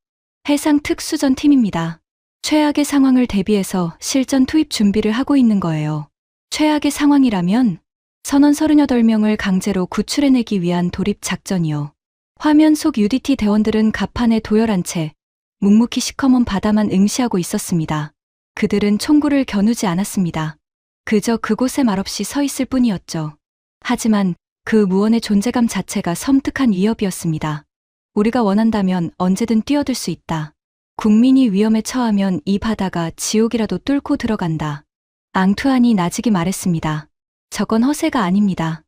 해상 특수전 팀입니다. 최악의 상황을 대비해서 실전 투입 준비를 하고 있는 거예요. 최악의 상황이라면 선원 38명을 강제로 구출해내기 위한 돌입 작전이요. 화면 속 UDT 대원들은 갑판에 도열한 채 묵묵히 시커먼 바다만 응시하고 있었습니다. 그들은 총구를 겨누지 않았습니다. 그저 그곳에 말없이 서 있을 뿐이었죠. 하지만 그 무언의 존재감 자체가 섬뜩한 위협이었습니다. 우리가 원한다면 언제든 뛰어들 수 있다. 국민이 위험에 처하면 이 바다가 지옥이라도 뚫고 들어간다. 앙투안이 나직이 말했습니다. 저건 허세가 아닙니다.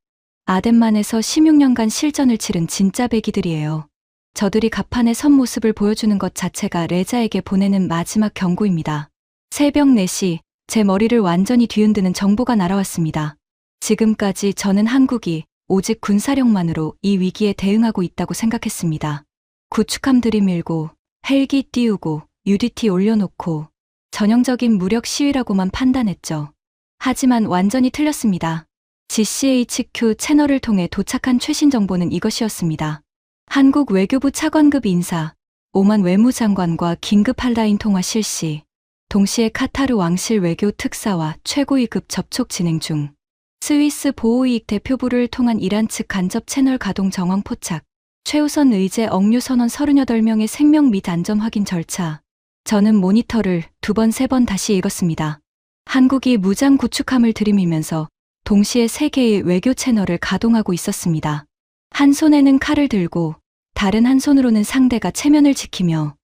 아덴만에서 16년간 실전을 치른 진짜 배기들이에요. 저들이 갑판에 선 모습을 보여주는 것 자체가 레자에게 보내는 마지막 경고입니다. 새벽 4시, 제 머리를 완전히 뒤흔드는 정보가 날아왔습니다. 지금까지 저는 한국이 오직 군사력만으로 이 위기에 대응하고 있다고 생각했습니다. 구축함 들이밀고, 헬기 띄우고, UDT 올려놓고, 전형적인 무력 시위라고만 판단했죠. 하지만 완전히 틀렸습니다. GCHQ 채널을 통해 도착한 최신 정보는 이것이었습니다. 한국 외교부 차관급 인사, 오만 외무장관과 긴급 핫라인 통화 실시, 동시에 카타르 왕실 외교 특사와 최고위급 접촉 진행 중, 스위스 보호이익 대표부를 통한 이란 측 간접 채널 가동 정황 포착, 최우선 의제 억류 선원 38명의 생명 및 안전 확인 절차. 저는 모니터를 2번, 3번 다시 읽었습니다. 한국이 무장 구축함을 들이밀면서 동시에 3개의 외교 채널을 가동하고 있었습니다. 한 손에는 칼을 들고 다른 한 손으로는 상대가 체면을 지키며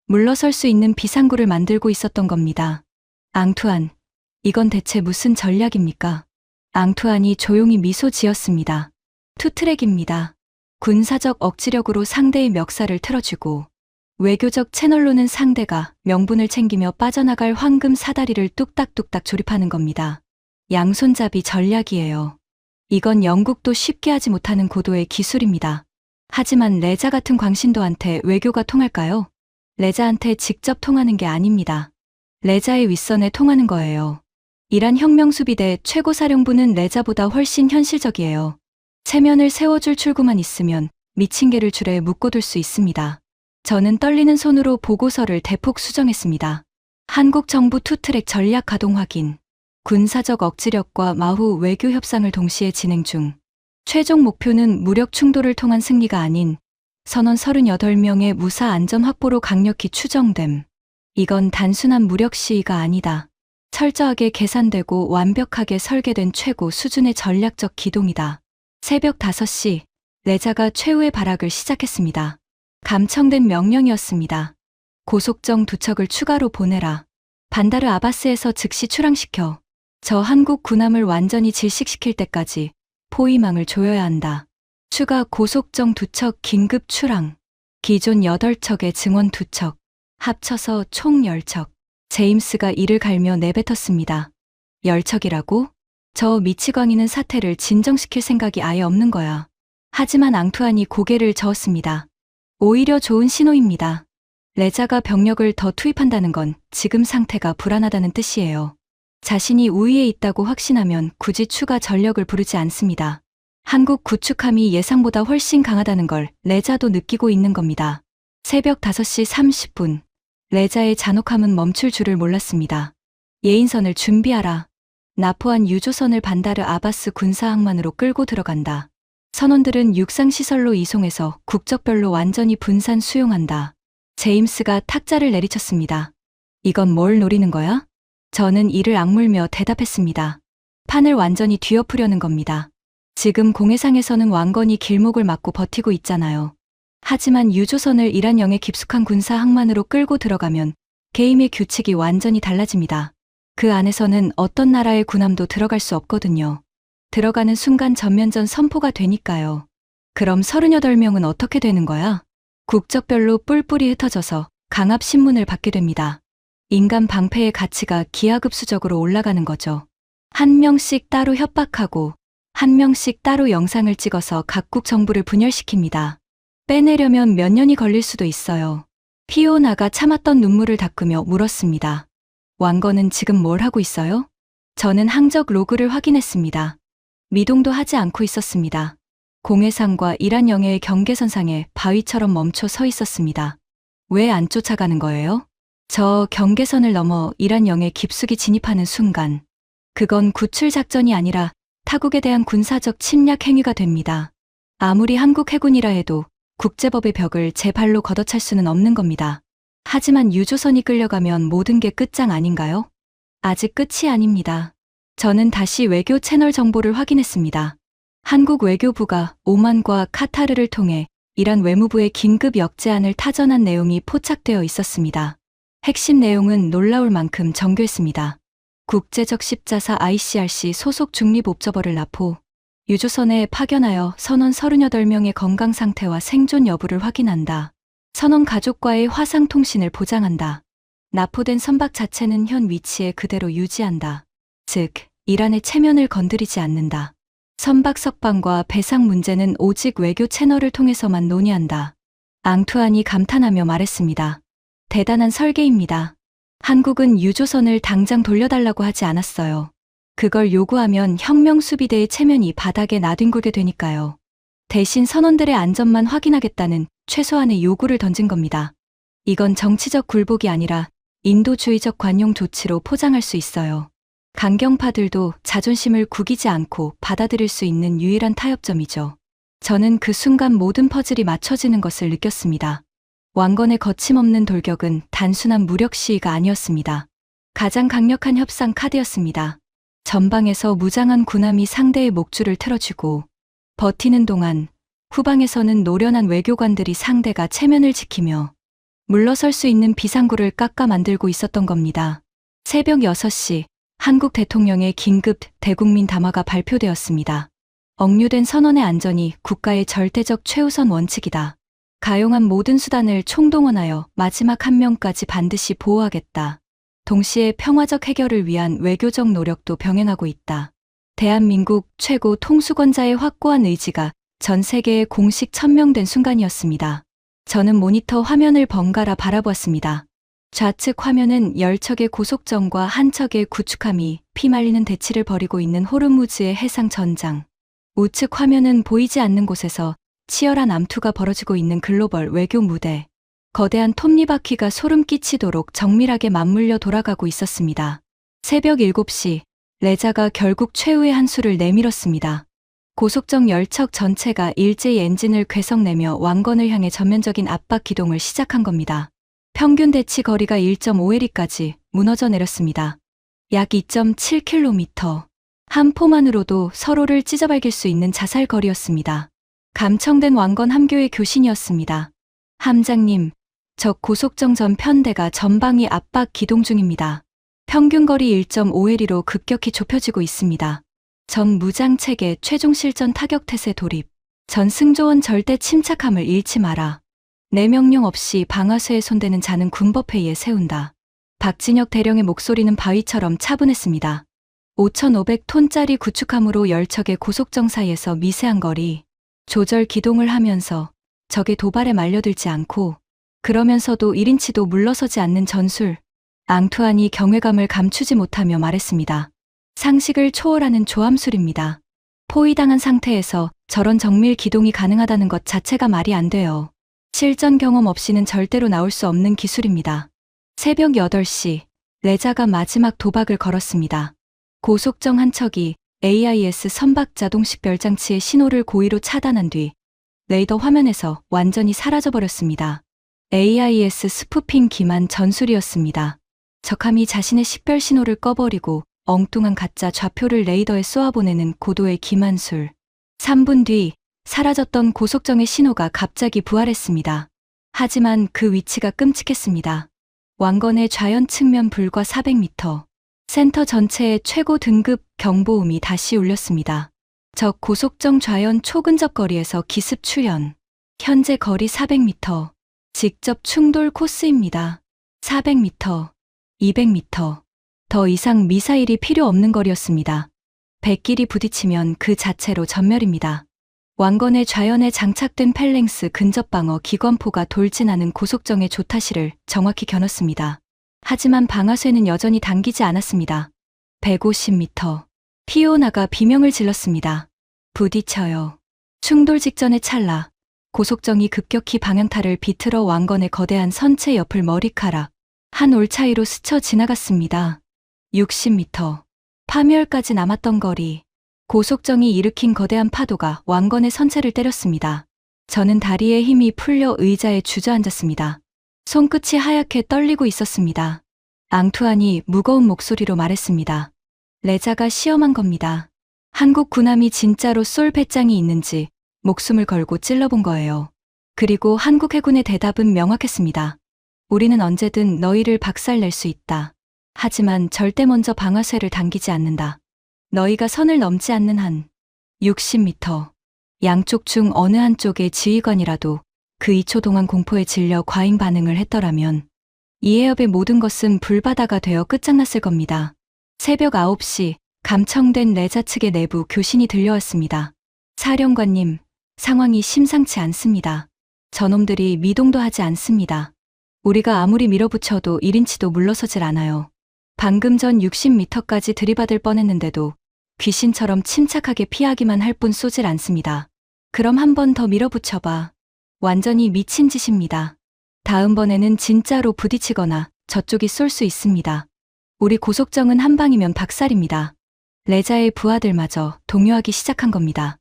물러설 수 있는 비상구를 만들고 있었던 겁니다. 앙투안, 이건 대체 무슨 전략입니까? 앙투안이 조용히 미소 지었습니다. 투트랙입니다. 군사적 억지력으로 상대의 멱살을 틀어주고 외교적 채널로는 상대가 명분을 챙기며 빠져나갈 황금 사다리를 뚝딱뚝딱 조립하는 겁니다. 양손잡이 전략이에요. 이건 영국도 쉽게 하지 못하는 고도의 기술입니다. 하지만 레자 같은 광신도한테 외교가 통할까요? 레자한테 직접 통하는 게 아닙니다. 레자의 윗선에 통하는 거예요. 이란 혁명수비대 최고사령부는 레자보다 훨씬 현실적이에요. 체면을 세워줄 출구만 있으면 미친 개를 줄에 묶어둘 수 있습니다. 저는 떨리는 손으로 보고서를 대폭 수정했습니다. 한국 정부 투트랙 전략 가동 확인. 군사적 억지력과 마후 외교 협상을 동시에 진행 중. 최종 목표는 무력 충돌을 통한 승리가 아닌 선원 38명의 무사 안전 확보로 강력히 추정됨. 이건 단순한 무력 시위가 아니다. 철저하게 계산되고 완벽하게 설계된 최고 수준의 전략적 기동이다. 새벽 5시, 레자가 최후의 발악을 시작했습니다. 감청된 명령이었습니다. 고속정 2척을 추가로 보내라. 반다르 아바스에서 즉시 출항시켜. 저 한국 군함을 완전히 질식시킬 때까지 포위망을 조여야 한다. 추가 고속정 2척 긴급 출항. 기존 8척의 증원 2척. 합쳐서 총 10척. 제임스가 이를 갈며 내뱉었습니다. 10척이라고? 저 미치광이는 사태를 진정시킬 생각이 아예 없는 거야. 하지만 앙투안이 고개를 저었습니다. 오히려 좋은 신호입니다. 레자가 병력을 더 투입한다는 건 지금 상태가 불안하다는 뜻이에요. 자신이 우위에 있다고 확신하면 굳이 추가 전력을 부르지 않습니다. 한국 구축함이 예상보다 훨씬 강하다는 걸 레자도 느끼고 있는 겁니다. 새벽 5시 30분. 레자의 잔혹함은 멈출 줄을 몰랐습니다. 예인선을 준비하라. 나포한 유조선을 반다르 아바스 군사항만으로 끌고 들어간다. 선원들은 육상시설로 이송해서 국적별로 완전히 분산 수용한다. 제임스가 탁자를 내리쳤습니다. 이건 뭘 노리는 거야? 저는 이를 악물며 대답했습니다. 판을 완전히 뒤엎으려는 겁니다. 지금 공해상에서는 왕건이 길목을 막고 버티고 있잖아요. 하지만 유조선을 이란영의 깊숙한 군사 항만으로 끌고 들어가면 게임의 규칙이 완전히 달라집니다. 그 안에서는 어떤 나라의 군함도 들어갈 수 없거든요. 들어가는 순간 전면전 선포가 되니까요. 그럼 38명은 어떻게 되는 거야? 국적별로 뿔뿔이 흩어져서 강압신문을 받게 됩니다. 인간 방패의 가치가 기하급수적으로 올라가는 거죠. 한 명씩 따로 협박하고 한 명씩 따로 영상을 찍어서 각국 정부를 분열시킵니다. 빼내려면 몇 년이 걸릴 수도 있어요. 피오나가 참았던 눈물을 닦으며 물었습니다. 왕건은 지금 뭘 하고 있어요? 저는 항적 로그를 확인했습니다. 미동도 하지 않고 있었습니다. 공해상과 이란 영해의 경계선상에 바위처럼 멈춰 서 있었습니다. 왜 안 쫓아가는 거예요? 저 경계선을 넘어 이란 영해 깊숙이 진입하는 순간, 그건 구출 작전이 아니라 타국에 대한 군사적 침략 행위가 됩니다. 아무리 한국 해군이라 해도 국제법의 벽을 제 발로 걷어찰 수는 없는 겁니다. 하지만 유조선이 끌려가면 모든 게 끝장 아닌가요? 아직 끝이 아닙니다. 저는 다시 외교 채널 정보를 확인했습니다. 한국 외교부가 오만과 카타르를 통해 이란 외무부의 긴급 역제안을 타전한 내용이 포착되어 있었습니다. 핵심 내용은 놀라울 만큼 정교했습니다. 국제적 십자사 ICRC 소속 중립 옵저버를 납포, 유조선에 파견하여 선원 38명의 건강 상태와 생존 여부를 확인한다. 선원 가족과의 화상 통신을 보장한다. 납포된 선박 자체는 현 위치에 그대로 유지한다. 즉, 이란의 체면을 건드리지 않는다. 선박 석방과 배상 문제는 오직 외교 채널을 통해서만 논의한다. 앙투안이 감탄하며 말했습니다. 대단한 설계입니다. 한국은 유조선을 당장 돌려달라고 하지 않았어요. 그걸 요구하면 혁명수비대의 체면이 바닥에 나뒹굴게 되니까요. 대신 선원들의 안전만 확인하겠다는 최소한의 요구를 던진 겁니다. 이건 정치적 굴복이 아니라 인도주의적 관용 조치로 포장할 수 있어요. 강경파들도 자존심을 구기지 않고 받아들일 수 있는 유일한 타협점이죠. 저는 그 순간 모든 퍼즐이 맞춰지는 것을 느꼈습니다. 왕건의 거침없는 돌격은 단순한 무력 시위가 아니었습니다. 가장 강력한 협상 카드였습니다. 전방에서 무장한 군함이 상대의 목줄을 틀어주고 버티는 동안 후방에서는 노련한 외교관들이 상대가 체면을 지키며 물러설 수 있는 비상구를 깎아 만들고 있었던 겁니다. 새벽 6시 한국 대통령의 긴급 대국민 담화가 발표되었습니다. 억류된 선원의 안전이 국가의 절대적 최우선 원칙이다. 가용한 모든 수단을 총동원하여 마지막 한 명까지 반드시 보호하겠다. 동시에 평화적 해결을 위한 외교적 노력도 병행하고 있다. 대한민국 최고 통수권자의 확고한 의지가 전 세계에 공식 천명된 순간이었습니다. 저는 모니터 화면을 번갈아 바라보았습니다. 좌측 화면은 10척의 고속정과 한 척의 구축함이 피말리는 대치를 벌이고 있는 호르무즈의 해상 전장. 우측 화면은 보이지 않는 곳에서 치열한 암투가 벌어지고 있는 글로벌 외교 무대. 거대한 톱니바퀴가 소름 끼치도록 정밀하게 맞물려 돌아가고 있었습니다. 새벽 7시, 레자가 결국 최후의 한 수를 내밀었습니다. 고속정 10척 전체가 일제히 엔진을 괴성내며 왕건을 향해 전면적인 압박 기동을 시작한 겁니다. 평균 대치 거리가 1.5해리까지 무너져 내렸습니다. 약 2.7km. 한 포만으로도 서로를 찢어발길 수 있는 자살 거리였습니다. 감청된 왕건 함교의 교신이었습니다. 함장님, 적 고속정 전 편대가 전방위 압박 기동 중입니다. 평균 거리 1.5해리로 급격히 좁혀지고 있습니다. 전 무장체계 최종 실전 타격 태세 돌입. 전 승조원 절대 침착함을 잃지 마라. 내 명령 없이 방아쇠에 손대는 자는 군법회의에 세운다. 박진혁 대령의 목소리는 바위처럼 차분했습니다. 5,500톤짜리 구축함으로 10척의 고속정 사이에서 미세한 거리, 조절 기동을 하면서 적의 도발에 말려들지 않고 그러면서도 1인치도 물러서지 않는 전술. 앙투안이 경외감을 감추지 못하며 말했습니다. 상식을 초월하는 조함술입니다. 포위당한 상태에서 저런 정밀 기동이 가능하다는 것 자체가 말이 안 돼요. 실전 경험 없이는 절대로 나올 수 없는 기술입니다. 새벽 8시, 레자가 마지막 도박을 걸었습니다. 고속정 한 척이 AIS 선박 자동식 별장치의 신호를 고의로 차단한 뒤 레이더 화면에서 완전히 사라져버렸습니다. AIS 스푸핑 기만 전술이었습니다. 적함이 자신의 식별 신호를 꺼버리고 엉뚱한 가짜 좌표를 레이더에 쏘아보내는 고도의 기만술. 3분 뒤 사라졌던 고속정의 신호가 갑자기 부활했습니다. 하지만 그 위치가 끔찍했습니다. 왕건의 좌연 측면 불과 400m. 센터 전체에 최고 등급 경보음이 다시 울렸습니다. 적 고속정 좌연 초근접 거리에서 기습 출현. 현재 거리 400m. 직접 충돌 코스입니다. 400m, 200m. 더 이상 미사일이 필요 없는 거리였습니다. 백길이 부딪히면 그 자체로 전멸입니다. 왕건의 좌연에 장착된 펠랭스 근접 방어 기관포가 돌진하는 고속정의 조타시를 정확히 겨눴습니다. 하지만 방아쇠는 여전히 당기지 않았습니다. 150m. 피오나가 비명을 질렀습니다. 부딪혀요. 충돌 직전의 찰나, 고속정이 급격히 방향타를 비틀어 왕건의 거대한 선체 옆을 머리카락 한 올 차이로 스쳐 지나갔습니다. 60m. 파멸까지 남았던 거리. 고속정이 일으킨 거대한 파도가 왕건의 선체를 때렸습니다. 저는 다리에 힘이 풀려 의자에 주저앉았습니다. 손끝이 하얗게 떨리고 있었습니다. 앙투안이 무거운 목소리로 말했습니다. 레자가 시험한 겁니다. 한국 군함이 진짜로 쏠 배짱이 있는지 목숨을 걸고 찔러본 거예요. 그리고 한국 해군의 대답은 명확했습니다. 우리는 언제든 너희를 박살낼 수 있다. 하지만 절대 먼저 방아쇠를 당기지 않는다. 너희가 선을 넘지 않는 한 60m. 양쪽 중 어느 한쪽의 지휘관이라도 그 2초 동안 공포에 질려 과잉 반응을 했더라면 이 해협의 모든 것은 불바다가 되어 끝장났을 겁니다. 새벽 9시 감청된 레자 측의 내부 교신이 들려왔습니다. 사령관님, 상황이 심상치 않습니다. 저놈들이 미동도 하지 않습니다. 우리가 아무리 밀어붙여도 1인치도 물러서질 않아요. 방금 전 60m까지 들이받을 뻔했는데도 귀신처럼 침착하게 피하기만 할 뿐 쏘질 않습니다. 그럼 한 번 더 밀어붙여봐. 완전히 미친 짓입니다. 다음번에는 진짜로 부딪히거나 저쪽이 쏠 수 있습니다. 우리 고속정은 한 방이면 박살입니다. 레자의 부하들마저 동요하기 시작한 겁니다.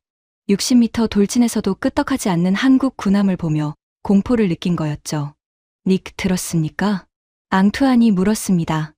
60m 돌진에서도 끄떡하지 않는 한국 군함을 보며 공포를 느낀 거였죠. 닉 들었습니까? 앙투안이 물었습니다.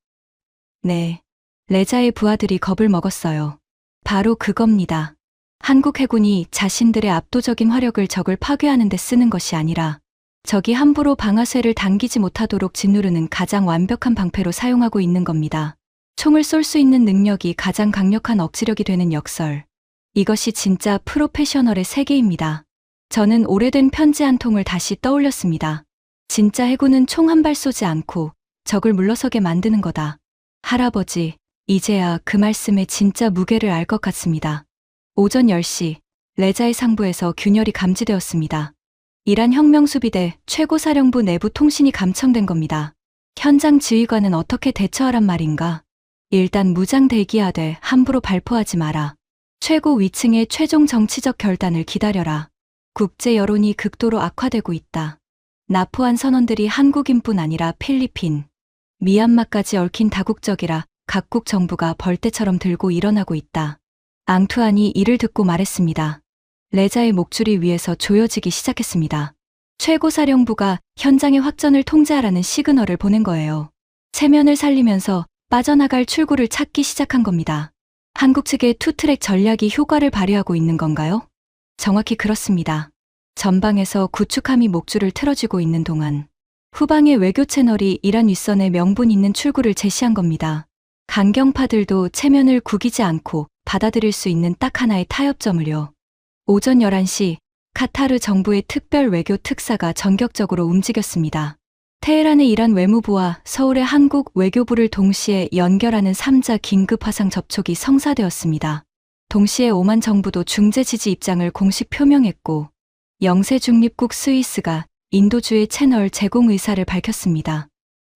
네. 레자의 부하들이 겁을 먹었어요. 바로 그겁니다. 한국 해군이 자신들의 압도적인 화력을 적을 파괴하는 데 쓰는 것이 아니라 적이 함부로 방아쇠를 당기지 못하도록 짓누르는 가장 완벽한 방패로 사용하고 있는 겁니다. 총을 쏠 수 있는 능력이 가장 강력한 억지력이 되는 역설. 이것이 진짜 프로페셔널의 세계입니다. 저는 오래된 편지 한 통을 다시 떠올렸습니다. 진짜 해군은 총 한 발 쏘지 않고 적을 물러서게 만드는 거다. 할아버지, 이제야 그 말씀의 진짜 무게를 알 것 같습니다. 오전 10시, 레자의 상부에서 균열이 감지되었습니다. 이란 혁명수비대 최고사령부 내부 통신이 감청된 겁니다. 현장 지휘관은 어떻게 대처하란 말인가? 일단 무장 대기하되 함부로 발포하지 마라. 최고 위층의 최종 정치적 결단을 기다려라. 국제 여론이 극도로 악화되고 있다. 나포한 선원들이 한국인뿐 아니라 필리핀, 미얀마까지 얽힌 다국적이라 각국 정부가 벌떼처럼 들고 일어나고 있다. 앙투안이 이를 듣고 말했습니다. 레자의 목줄이 위에서 조여지기 시작했습니다. 최고사령부가 현장의 확전을 통제하라는 시그널을 보낸 거예요. 체면을 살리면서 빠져나갈 출구를 찾기 시작한 겁니다. 한국 측의 투트랙 전략이 효과를 발휘하고 있는 건가요? 정확히 그렇습니다. 전방에서 구축함이 목줄을 틀어쥐고 있는 동안 후방의 외교 채널이 이란 윗선에 명분 있는 출구를 제시한 겁니다. 강경파들도 체면을 구기지 않고 받아들일 수 있는 딱 하나의 타협점을요. 오전 11시 카타르 정부의 특별 외교 특사가 전격적으로 움직였습니다. 테헤란의 이란 외무부와 서울의 한국 외교부를 동시에 연결하는 3자 긴급 화상 접촉이 성사되었습니다. 동시에 오만 정부도 중재 지지 입장을 공식 표명했고 영세 중립국 스위스가 인도주의 채널 제공 의사를 밝혔습니다.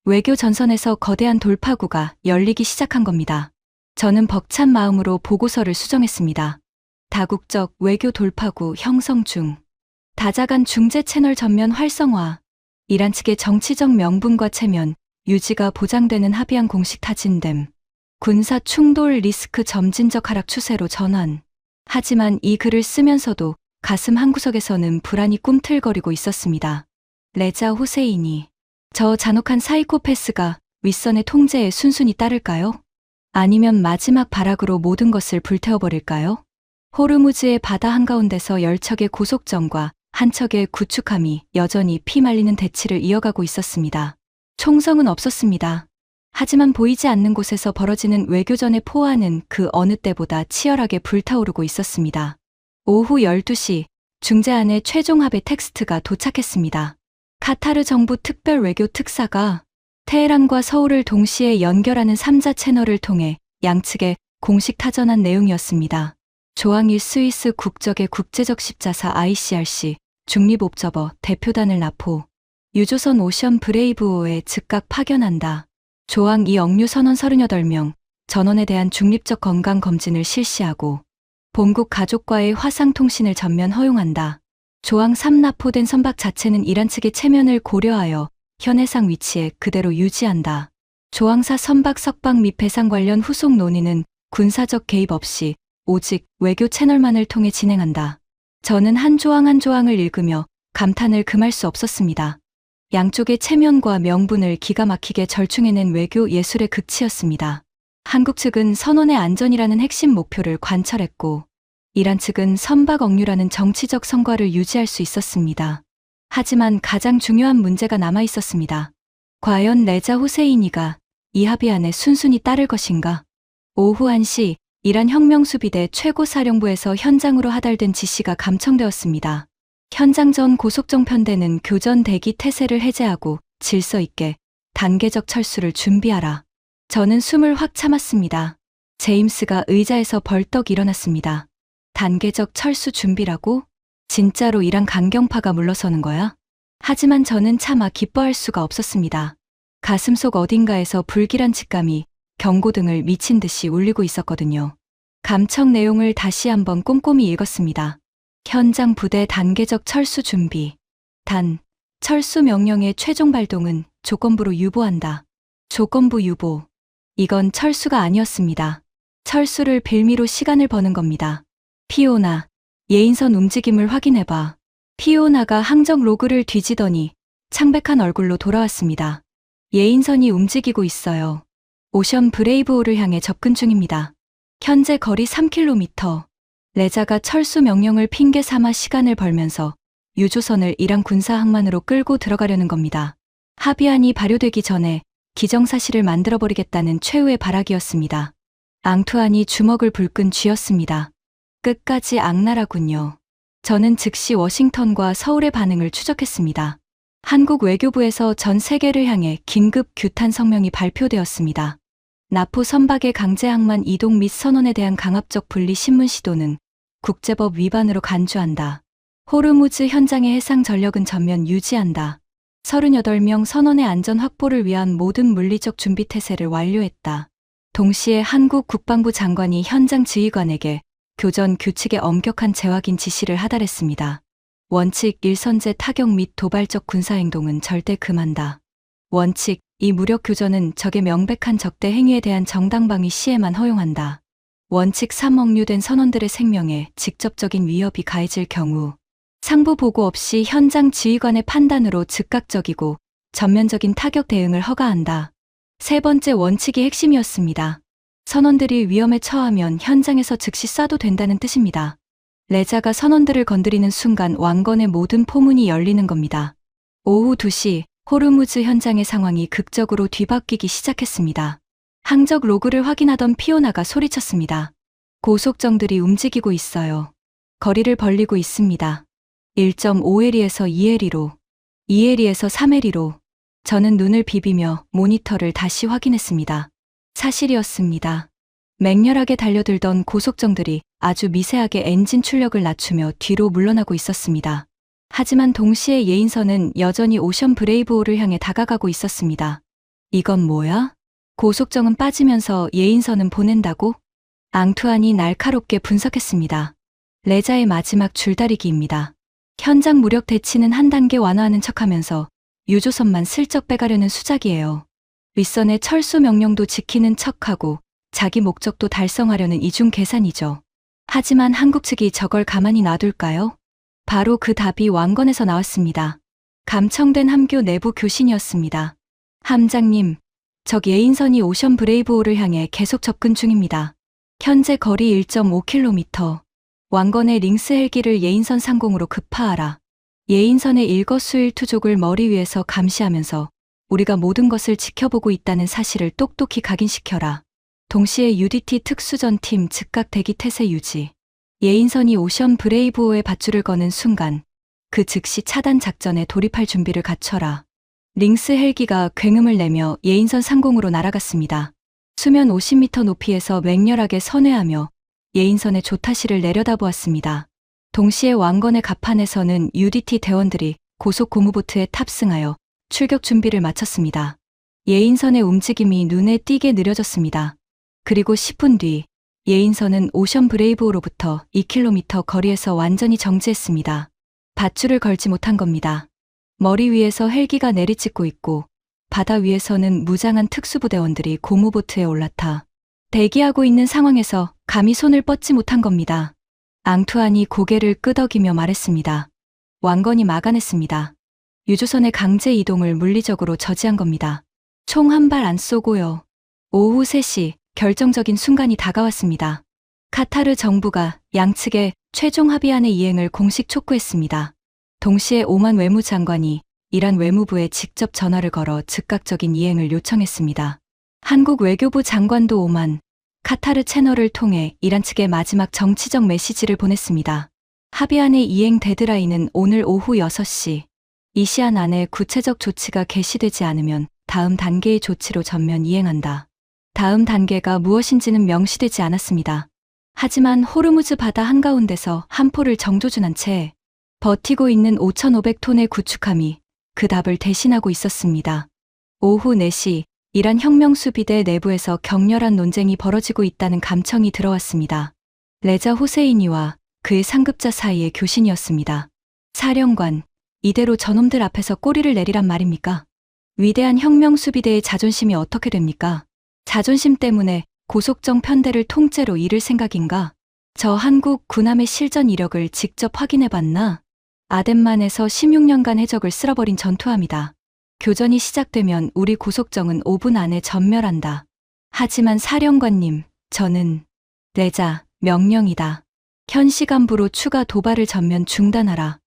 외교 전선에서 거대한 돌파구가 열리기 시작한 겁니다. 저는 벅찬 마음으로 보고서를 수정했습니다. 다국적 외교 돌파구 형성 중. 다자간 중재 채널 전면 활성화. 이란 측의 정치적 명분과 체면, 유지가 보장되는 합의안 공식 타진됨. 군사 충돌 리스크 점진적 하락 추세로 전환. 하지만 이 글을 쓰면서도 가슴 한구석에서는 불안이 꿈틀거리고 있었습니다. 레자 호세이니. 저 잔혹한 사이코패스가 윗선의 통제에 순순히 따를까요? 아니면 마지막 발악으로 모든 것을 불태워버릴까요? 호르무즈의 바다 한가운데서 10척의 고속정과 한 척의 구축함이 여전히 피 말리는 대치를 이어가고 있었습니다. 총성은 없었습니다. 하지만 보이지 않는 곳에서 벌어지는 외교전의 포화는 그 어느 때보다 치열하게 불타오르고 있었습니다. 오후 12시 중재안의 최종 합의 텍스트가 도착했습니다. 카타르 정부 특별 외교 특사가 테헤란과 서울을 동시에 연결하는 3자 채널을 통해 양측에 공식 타전한 내용이었습니다. 조항 1 스위스 국적의 국제적 십자사 ICRC 중립옵저버 대표단을 납포. 유조선 오션 브레이브호에 즉각 파견한다. 조항 2 억류 선원 38명, 전원에 대한 중립적 건강 검진을 실시하고 본국 가족과의 화상통신을 전면 허용한다. 조항 3 납포된 선박 자체는 이란 측의 체면을 고려하여 현 해상 위치에 그대로 유지한다. 조항 4 선박 석방 및 배상 관련 후속 논의는 군사적 개입 없이 오직 외교 채널만을 통해 진행한다. 저는 한 조항 한 조항을 읽으며 감탄을 금할 수 없었습니다. 양쪽의 체면과 명분을 기가 막히게 절충해낸 외교 예술의 극치였습니다. 한국 측은 선원의 안전이라는 핵심 목표를 관철했고 이란 측은 선박 억류라는 정치적 성과를 유지할 수 있었습니다. 하지만 가장 중요한 문제가 남아 있었습니다. 과연 레자 후세이니가 이 합의안에 순순히 따를 것인가? 오후 1시 이란 혁명수비대 최고사령부에서 현장으로 하달된 지시가 감청되었습니다. 현장 전 고속정 편대는 교전 대기 태세를 해제하고 질서 있게 단계적 철수를 준비하라. 저는 숨을 확 참았습니다. 제임스가 의자에서 벌떡 일어났습니다. 단계적 철수 준비라고? 진짜로 이란 강경파가 물러서는 거야? 하지만 저는 차마 기뻐할 수가 없었습니다. 가슴속 어딘가에서 불길한 직감이 경고등을 미친 듯이 울리고 있었거든요. 감청 내용을 다시 한번 꼼꼼히 읽었습니다. 현장 부대 단계적 철수 준비. 단, 철수 명령의 최종 발동은 조건부로 유보한다. 조건부 유보. 이건 철수가 아니었습니다. 철수를 빌미로 시간을 버는 겁니다. 피오나, 예인선 움직임을 확인해봐. 피오나가 항적 로그를 뒤지더니 창백한 얼굴로 돌아왔습니다. 예인선이 움직이고 있어요. 오션 브레이브호를 향해 접근 중입니다. 현재 거리 3km. 레자가 철수 명령을 핑계 삼아 시간을 벌면서 유조선을 이란 군사 항만으로 끌고 들어가려는 겁니다. 합의안이 발효되기 전에 기정사실을 만들어버리겠다는 최후의 발악이었습니다. 앙투안이 주먹을 불끈 쥐었습니다. 끝까지 악랄하군요. 저는 즉시 워싱턴과 서울의 반응을 추적했습니다. 한국 외교부에서 전 세계를 향해 긴급 규탄 성명이 발표되었습니다. 나포 선박의 강제 항만 이동 및 선원에 대한 강압적 분리 신문 시도는 국제법 위반으로 간주한다. 호르무즈 현장의 해상 전력은 전면 유지한다. 38명 선원의 안전 확보를 위한 모든 물리적 준비 태세를 완료했다. 동시에 한국 국방부 장관이 현장 지휘관에게 교전 규칙의 엄격한 재확인 지시를 하달했습니다. 원칙 1 선제 타격 및 도발적 군사행동은 절대 금한다. 원칙 2 무력 교전은 적의 명백한 적대 행위에 대한 정당방위 시에만 허용한다. 원칙 3 억류된 선원들의 생명에 직접적인 위협이 가해질 경우 상부 보고 없이 현장 지휘관의 판단으로 즉각적이고 전면적인 타격 대응을 허가한다. 세 번째 원칙이 핵심이었습니다. 선원들이 위험에 처하면 현장에서 즉시 쏴도 된다는 뜻입니다. 레자가 선원들을 건드리는 순간 왕건의 모든 포문이 열리는 겁니다. 오후 2시 호르무즈 현장의 상황이 극적으로 뒤바뀌기 시작했습니다. 항적 로그를 확인하던 피오나가 소리쳤습니다. 고속정들이 움직이고 있어요. 거리를 벌리고 있습니다. 1.5에리에서 2에리로, 2에리에서 3에리로. 저는 눈을 비비며 모니터를 다시 확인했습니다. 사실이었습니다. 맹렬하게 달려들던 고속정들이 아주 미세하게 엔진 출력을 낮추며 뒤로 물러나고 있었습니다. 하지만 동시에 예인선은 여전히 오션 브레이브호를 향해 다가가고 있었습니다. 이건 뭐야? 고속정은 빠지면서 예인선은 보낸다고? 앙투안이 날카롭게 분석했습니다. 레자의 마지막 줄다리기입니다. 현장 무력 대치는 한 단계 완화하는 척하면서 유조선만 슬쩍 빼가려는 수작이에요. 윗선의 철수 명령도 지키는 척하고 자기 목적도 달성하려는 이중 계산이죠. 하지만 한국 측이 저걸 가만히 놔둘까요? 바로 그 답이 왕건에서 나왔습니다. 감청된 함교 내부 교신이었습니다. 함장님, 적 예인선이 오션 브레이브호를 향해 계속 접근 중입니다. 현재 거리 1.5km. 왕건의 링스 헬기를 예인선 상공으로 급파하라. 예인선의 일거수일투족을 머리 위에서 감시하면서 우리가 모든 것을 지켜보고 있다는 사실을 똑똑히 각인시켜라. 동시에 UDT 특수전팀 즉각 대기 태세 유지. 예인선이 오션 브레이브호의 밧줄을 거는 순간 그 즉시 차단 작전에 돌입할 준비를 갖춰라. 링스 헬기가 굉음을 내며 예인선 상공으로 날아갔습니다. 수면 50m 높이에서 맹렬하게 선회하며 예인선의 조타시를 내려다보았습니다. 동시에 왕건의 갑판에서는 UDT 대원들이 고속 고무보트에 탑승하여 출격 준비를 마쳤습니다. 예인선의 움직임이 눈에 띄게 느려졌습니다. 그리고 10분 뒤 예인선은 오션 브레이브호로부터 2km 거리에서 완전히 정지했습니다. 밧줄을 걸지 못한 겁니다. 머리 위에서 헬기가 내리찍고 있고 바다 위에서는 무장한 특수부대원들이 고무보트에 올라타 대기하고 있는 상황에서 감히 손을 뻗지 못한 겁니다. 앙투안이 고개를 끄덕이며 말했습니다. 왕건이 막아냈습니다. 유조선의 강제 이동을 물리적으로 저지한 겁니다. 총 한 발 안 쏘고요. 오후 3시 결정적인 순간이 다가왔습니다. 카타르 정부가 양측의 최종 합의안의 이행을 공식 촉구했습니다. 동시에 오만 외무장관이 이란 외무부에 직접 전화를 걸어 즉각적인 이행을 요청했습니다. 한국 외교부 장관도 오만, 카타르 채널을 통해 이란 측에 마지막 정치적 메시지를 보냈습니다. 합의안의 이행 데드라인은 오늘 오후 6시. 이 시한 안에 구체적 조치가 개시되지 않으면 다음 단계의 조치로 전면 이행한다. 다음 단계가 무엇인지는 명시되지 않았습니다. 하지만 호르무즈 바다 한가운데서 함포를 정조준한 채 버티고 있는 5,500톤의 구축함이 그 답을 대신하고 있었습니다. 오후 4시 이란 혁명수비대 내부에서 격렬한 논쟁이 벌어지고 있다는 감청이 들어왔습니다. 레자 호세이니와 그의 상급자 사이의 교신이었습니다. 사령관, 이대로 저놈들 앞에서 꼬리를 내리란 말입니까? 위대한 혁명수비대의 자존심이 어떻게 됩니까? 자존심 때문에 고속정 편대를 통째로 잃을 생각인가? 저 한국 군함의 실전 이력을 직접 확인해봤나? 아덴만에서 16년간 해적을 쓸어버린 전투함이다. 교전이 시작되면 우리 고속정은 5분 안에 전멸한다. 하지만 사령관님, 저는 레자, 명령이다. 현시간부로 추가 도발을 전면 중단하라.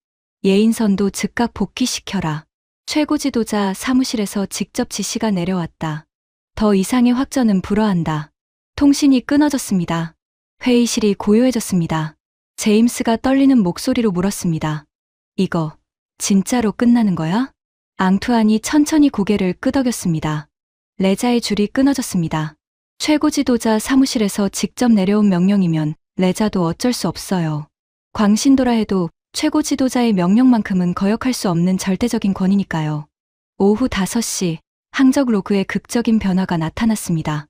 예인선도 즉각 복귀시켜라. 최고 지도자 사무실에서 직접 지시가 내려왔다. 더 이상의 확전은 불허한다. 통신이 끊어졌습니다. 회의실이 고요해졌습니다. 제임스가 떨리는 목소리로 물었습니다. 이거 진짜로 끝나는 거야? 앙투안이 천천히 고개를 끄덕였습니다. 레자의 줄이 끊어졌습니다. 최고 지도자 사무실에서 직접 내려온 명령이면 레자도 어쩔 수 없어요. 광신도라 해도 최고 지도자의 명령만큼은 거역할 수 없는 절대적인 권위니까요. 오후 5시 항적 로그에 극적인 변화가 나타났습니다.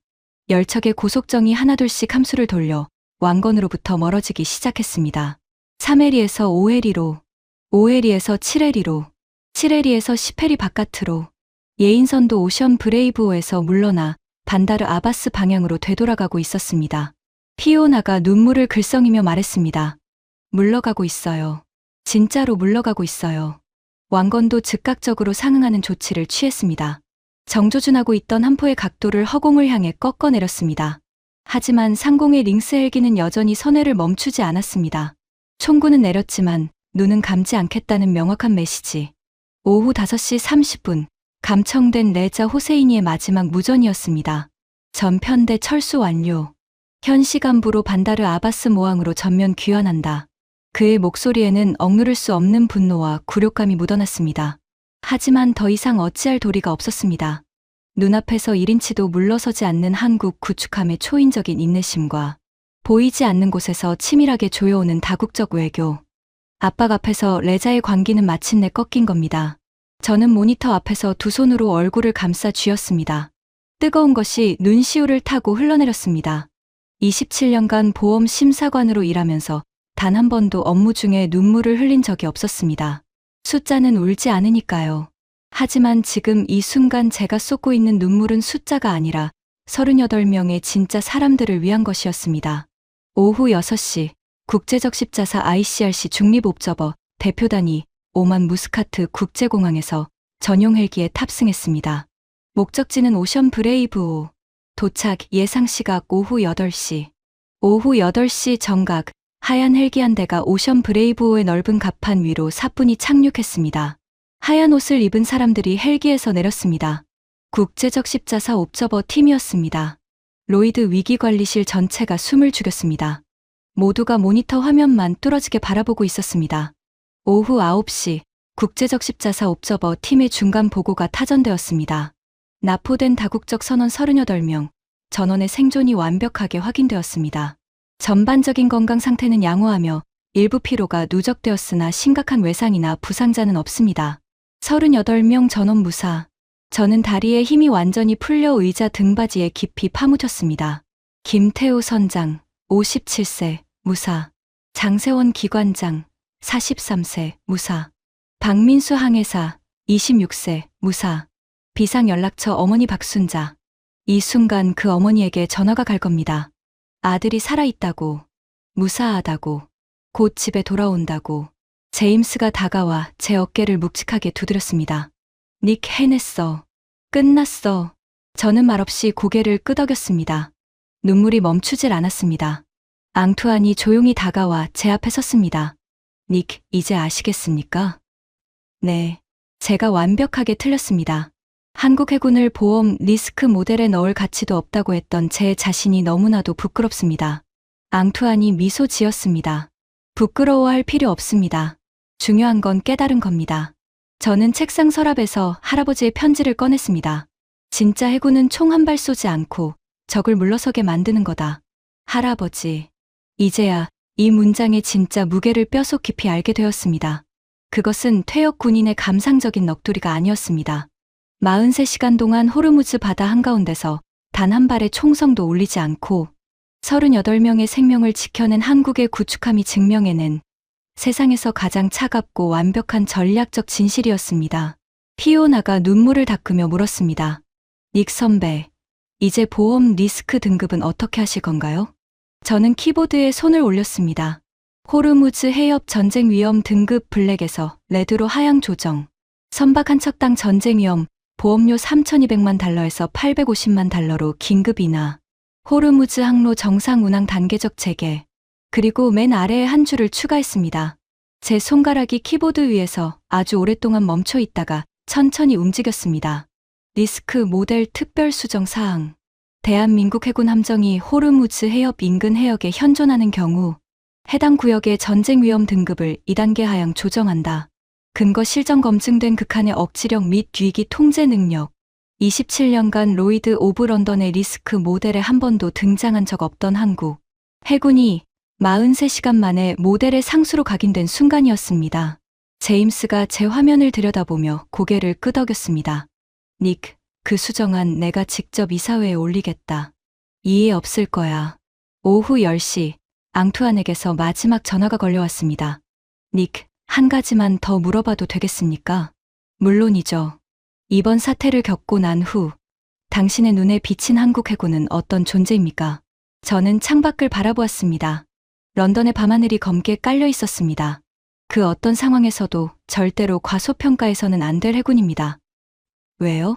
열척의 고속정이 하나둘씩 함수를 돌려 왕건으로부터 멀어지기 시작했습니다. 3해리에서 5해리로, 5해리에서 7해리로, 7해리에서 10해리 바깥으로. 예인선도 오션 브레이브호에서 물러나 반다르 아바스 방향으로 되돌아가고 있었습니다. 피오나가 눈물을 글썽이며 말했습니다. 물러가고 있어요. 진짜로 물러가고 있어요. 왕건도 즉각적으로 상응하는 조치를 취했습니다. 정조준하고 있던 함포의 각도를 허공을 향해 꺾어내렸습니다. 하지만 상공의 링스 헬기는 여전히 선회를 멈추지 않았습니다. 총구는 내렸지만 눈은 감지 않겠다는 명확한 메시지. 오후 5시 30분 감청된 레자 호세이니의 마지막 무전이었습니다. 전편대 철수 완료. 현 시간부로 반다르 아바스 모항으로 전면 귀환한다. 그의 목소리에는 억누를 수 없는 분노와 굴욕감이 묻어났습니다. 하지만 더 이상 어찌할 도리가 없었습니다. 눈앞에서 1인치도 물러서지 않는 한국 구축함의 초인적인 인내심과 보이지 않는 곳에서 치밀하게 조여오는 다국적 외교. 압박 앞에서 레자의 광기는 마침내 꺾인 겁니다. 저는 모니터 앞에서 두 손으로 얼굴을 감싸 쥐었습니다. 뜨거운 것이 눈시울을 타고 흘러내렸습니다. 27년간 보험 심사관으로 일하면서 단 한 번도 업무 중에 눈물을 흘린 적이 없었습니다. 숫자는 울지 않으니까요. 하지만 지금 이 순간 제가 쏟고 있는 눈물은 숫자가 아니라 38명의 진짜 사람들을 위한 것이었습니다. 오후 6시 국제적 십자사 ICRC 중립옵저버 대표단이 오만 무스카트 국제공항에서 전용 헬기에 탑승했습니다. 목적지는 오션 브레이브호. 도착 예상 시각 오후 8시. 오후 8시 정각 하얀 헬기 한 대가 오션 브레이브호의 넓은 갑판 위로 사뿐히 착륙했습니다. 하얀 옷을 입은 사람들이 헬기에서 내렸습니다. 국제적 십자사 옵저버 팀이었습니다. 로이드 위기관리실 전체가 숨을 죽였습니다. 모두가 모니터 화면만 뚫어지게 바라보고 있었습니다. 오후 9시 국제적 십자사 옵저버 팀의 중간 보고가 타전되었습니다. 납포된 다국적 선원 38명, 전원의 생존이 완벽하게 확인되었습니다. 전반적인 건강 상태는 양호하며 일부 피로가 누적되었으나 심각한 외상이나 부상자는 없습니다. 38명 전원 무사. 저는 다리에 힘이 완전히 풀려 의자 등받이에 깊이 파묻혔습니다. 김태우 선장, 57세, 무사. 장세원 기관장, 43세, 무사. 박민수 항해사, 26세, 무사. 비상연락처 어머니 박순자. 이 순간 그 어머니에게 전화가 갈 겁니다. 아들이 살아있다고, 무사하다고, 곧 집에 돌아온다고. 제임스가 다가와 제 어깨를 묵직하게 두드렸습니다. 닉 해냈어. 끝났어. 저는 말없이 고개를 끄덕였습니다. 눈물이 멈추질 않았습니다. 앙투안이 조용히 다가와 제 앞에 섰습니다. 닉, 이제 아시겠습니까? 네. 제가 완벽하게 틀렸습니다. 한국 해군을 보험 리스크 모델에 넣을 가치도 없다고 했던 제 자신이 너무나도 부끄럽습니다. 앙투안이 미소 지었습니다. 부끄러워할 필요 없습니다. 중요한 건 깨달은 겁니다. 저는 책상 서랍에서 할아버지의 편지를 꺼냈습니다. 진짜 해군은 총 한 발 쏘지 않고 적을 물러서게 만드는 거다. 할아버지. 이제야 이 문장의 진짜 무게를 뼈속 깊이 알게 되었습니다. 그것은 퇴역 군인의 감상적인 넋두리가 아니었습니다. 43시간 동안 호르무즈 바다 한가운데서 단 한 발의 총성도 울리지 않고 38명의 생명을 지켜낸 한국의 구축함이 증명해낸 세상에서 가장 차갑고 완벽한 전략적 진실이었습니다. 피오나가 눈물을 닦으며 물었습니다. 닉 선배, 이제 보험 리스크 등급은 어떻게 하실 건가요? 저는 키보드에 손을 올렸습니다. 호르무즈 해협 전쟁 위험 등급 블랙에서 레드로 하향 조정. 선박 한 척당 전쟁 위험 보험료 3,200만 달러에서 850만 달러로 긴급 인하. 호르무즈 항로 정상 운항 단계적 재개. 그리고 맨 아래에 한 줄을 추가했습니다. 제 손가락이 키보드 위에서 아주 오랫동안 멈춰 있다가 천천히 움직였습니다. 리스크 모델 특별 수정 사항. 대한민국 해군 함정이 호르무즈 해협 인근 해역에 현존하는 경우 해당 구역의 전쟁 위험 등급을 2단계 하향 조정한다. 근거 실정 검증된 극한의 억지력 및 위기 통제 능력. 27년간 로이드 오브 런던의 리스크 모델에 한 번도 등장한 적 없던 한국 해군이 43시간 만에 모델의 상수로 각인된 순간이었습니다. 제임스가 제 화면을 들여다보며 고개를 끄덕였습니다. 닉, 그 수정안 내가 직접 이사회에 올리겠다. 이해 없을 거야. 오후 10시 앙투안에게서 마지막 전화가 걸려왔습니다. 닉, 한 가지만 더 물어봐도 되겠습니까? 물론이죠. 이번 사태를 겪고 난 후 당신의 눈에 비친 한국 해군은 어떤 존재입니까? 저는 창밖을 바라보았습니다. 런던의 밤하늘이 검게 깔려 있었습니다. 그 어떤 상황에서도 절대로 과소평가해서는 안 될 해군입니다. 왜요?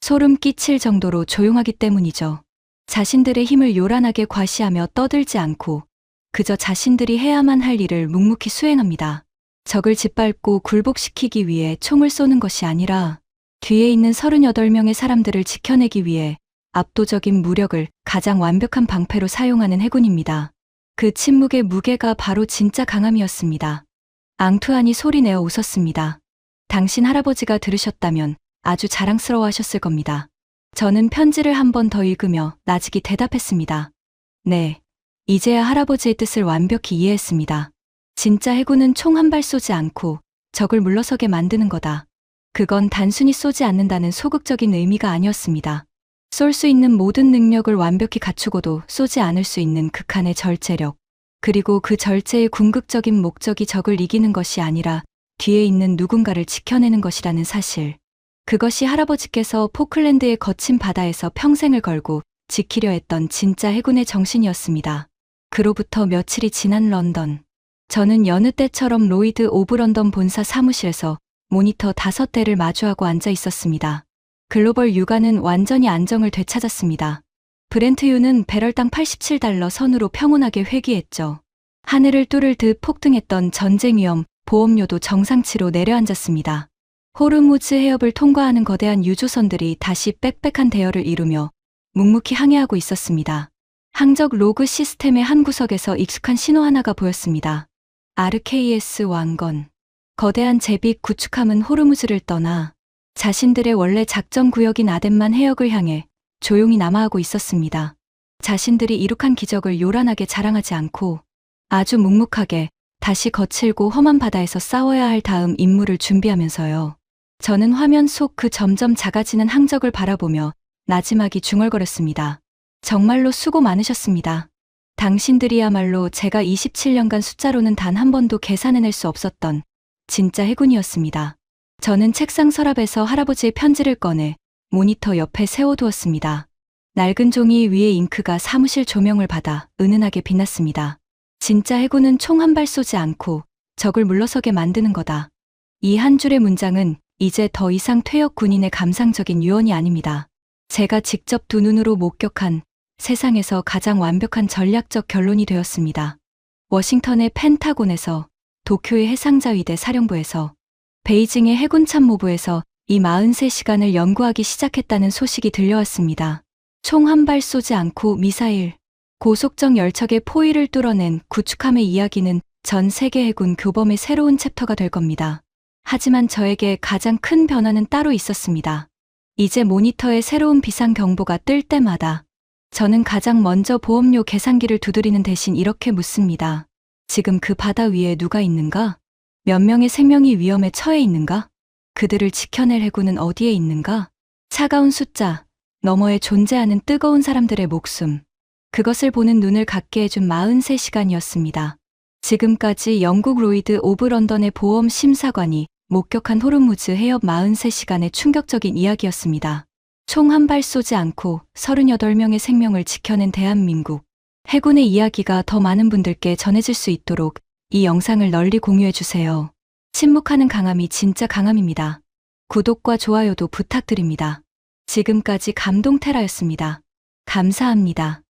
소름 끼칠 정도로 조용하기 때문이죠. 자신들의 힘을 요란하게 과시하며 떠들지 않고 그저 자신들이 해야만 할 일을 묵묵히 수행합니다. 적을 짓밟고 굴복시키기 위해 총을 쏘는 것이 아니라 뒤에 있는 38명의 사람들을 지켜내기 위해 압도적인 무력을 가장 완벽한 방패로 사용하는 해군입니다. 그 침묵의 무게가 바로 진짜 강함이었습니다. 앙투안이 소리내어 웃었습니다. 당신 할아버지가 들으셨다면 아주 자랑스러워하셨을 겁니다. 저는 편지를 한 번 더 읽으며 나직이 대답했습니다. 네, 이제야 할아버지의 뜻을 완벽히 이해했습니다. 진짜 해군은 총 한 발 쏘지 않고 적을 물러서게 만드는 거다. 그건 단순히 쏘지 않는다는 소극적인 의미가 아니었습니다. 쏠 수 있는 모든 능력을 완벽히 갖추고도 쏘지 않을 수 있는 극한의 절제력. 그리고 그 절제의 궁극적인 목적이 적을 이기는 것이 아니라 뒤에 있는 누군가를 지켜내는 것이라는 사실. 그것이 할아버지께서 포클랜드의 거친 바다에서 평생을 걸고 지키려 했던 진짜 해군의 정신이었습니다. 그로부터 며칠이 지난 런던. 저는 여느 때처럼 로이드 오브 런던 본사 사무실에서 모니터 5대를 마주하고 앉아 있었습니다. 글로벌 유가는 완전히 안정을 되찾았습니다. 브렌트유는 배럴당 $87 선으로 평온하게 회귀했죠. 하늘을 뚫을 듯 폭등했던 전쟁 위험, 보험료도 정상치로 내려앉았습니다. 호르무즈 해협을 통과하는 거대한 유조선들이 다시 빽빽한 대열을 이루며 묵묵히 항해하고 있었습니다. 항적 로그 시스템의 한 구석에서 익숙한 신호 하나가 보였습니다. RKS 왕건. 거대한 제빅 구축함은 호르무즈를 떠나 자신들의 원래 작전 구역인 아덴만 해역을 향해 조용히 남하하고 있었습니다. 자신들이 이룩한 기적을 요란하게 자랑하지 않고 아주 묵묵하게 다시 거칠고 험한 바다에서 싸워야 할 다음 임무를 준비하면서요. 저는 화면 속 그 점점 작아지는 항적을 바라보며 나지막이 중얼거렸습니다. 정말로 수고 많으셨습니다. 당신들이야말로 제가 27년간 숫자로는 단 한 번도 계산해낼 수 없었던 진짜 해군이었습니다. 저는 책상 서랍에서 할아버지의 편지를 꺼내 모니터 옆에 세워두었습니다. 낡은 종이 위에 잉크가 사무실 조명을 받아 은은하게 빛났습니다. 진짜 해군은 총 한 발 쏘지 않고 적을 물러서게 만드는 거다. 이 한 줄의 문장은 이제 더 이상 퇴역 군인의 감상적인 유언이 아닙니다. 제가 직접 두 눈으로 목격한 세상에서 가장 완벽한 전략적 결론이 되었습니다. 워싱턴의 펜타곤에서, 도쿄의 해상자위대 사령부에서, 베이징의 해군 참모부에서 이 43시간을 연구하기 시작했다는 소식이 들려왔습니다. 총 한 발 쏘지 않고 미사일, 고속정 열척의 포위를 뚫어낸 구축함의 이야기는 전 세계 해군 교범의 새로운 챕터가 될 겁니다. 하지만 저에게 가장 큰 변화는 따로 있었습니다. 이제 모니터에 새로운 비상 경보가 뜰 때마다 저는 가장 먼저 보험료 계산기를 두드리는 대신 이렇게 묻습니다. 지금 그 바다 위에 누가 있는가? 몇 명의 생명이 위험에 처해 있는가? 그들을 지켜낼 해군은 어디에 있는가? 차가운 숫자, 너머에 존재하는 뜨거운 사람들의 목숨. 그것을 보는 눈을 갖게 해준 43시간이었습니다. 지금까지 영국 로이드 오브 런던의 보험 심사관이 목격한 호르무즈 해협 43시간의 충격적인 이야기였습니다. 총 한 발 쏘지 않고 38명의 생명을 지켜낸 대한민국. 해군의 이야기가 더 많은 분들께 전해질 수 있도록 이 영상을 널리 공유해주세요. 침묵하는 강함이 진짜 강함입니다. 구독과 좋아요도 부탁드립니다. 지금까지 감동테라였습니다. 감사합니다.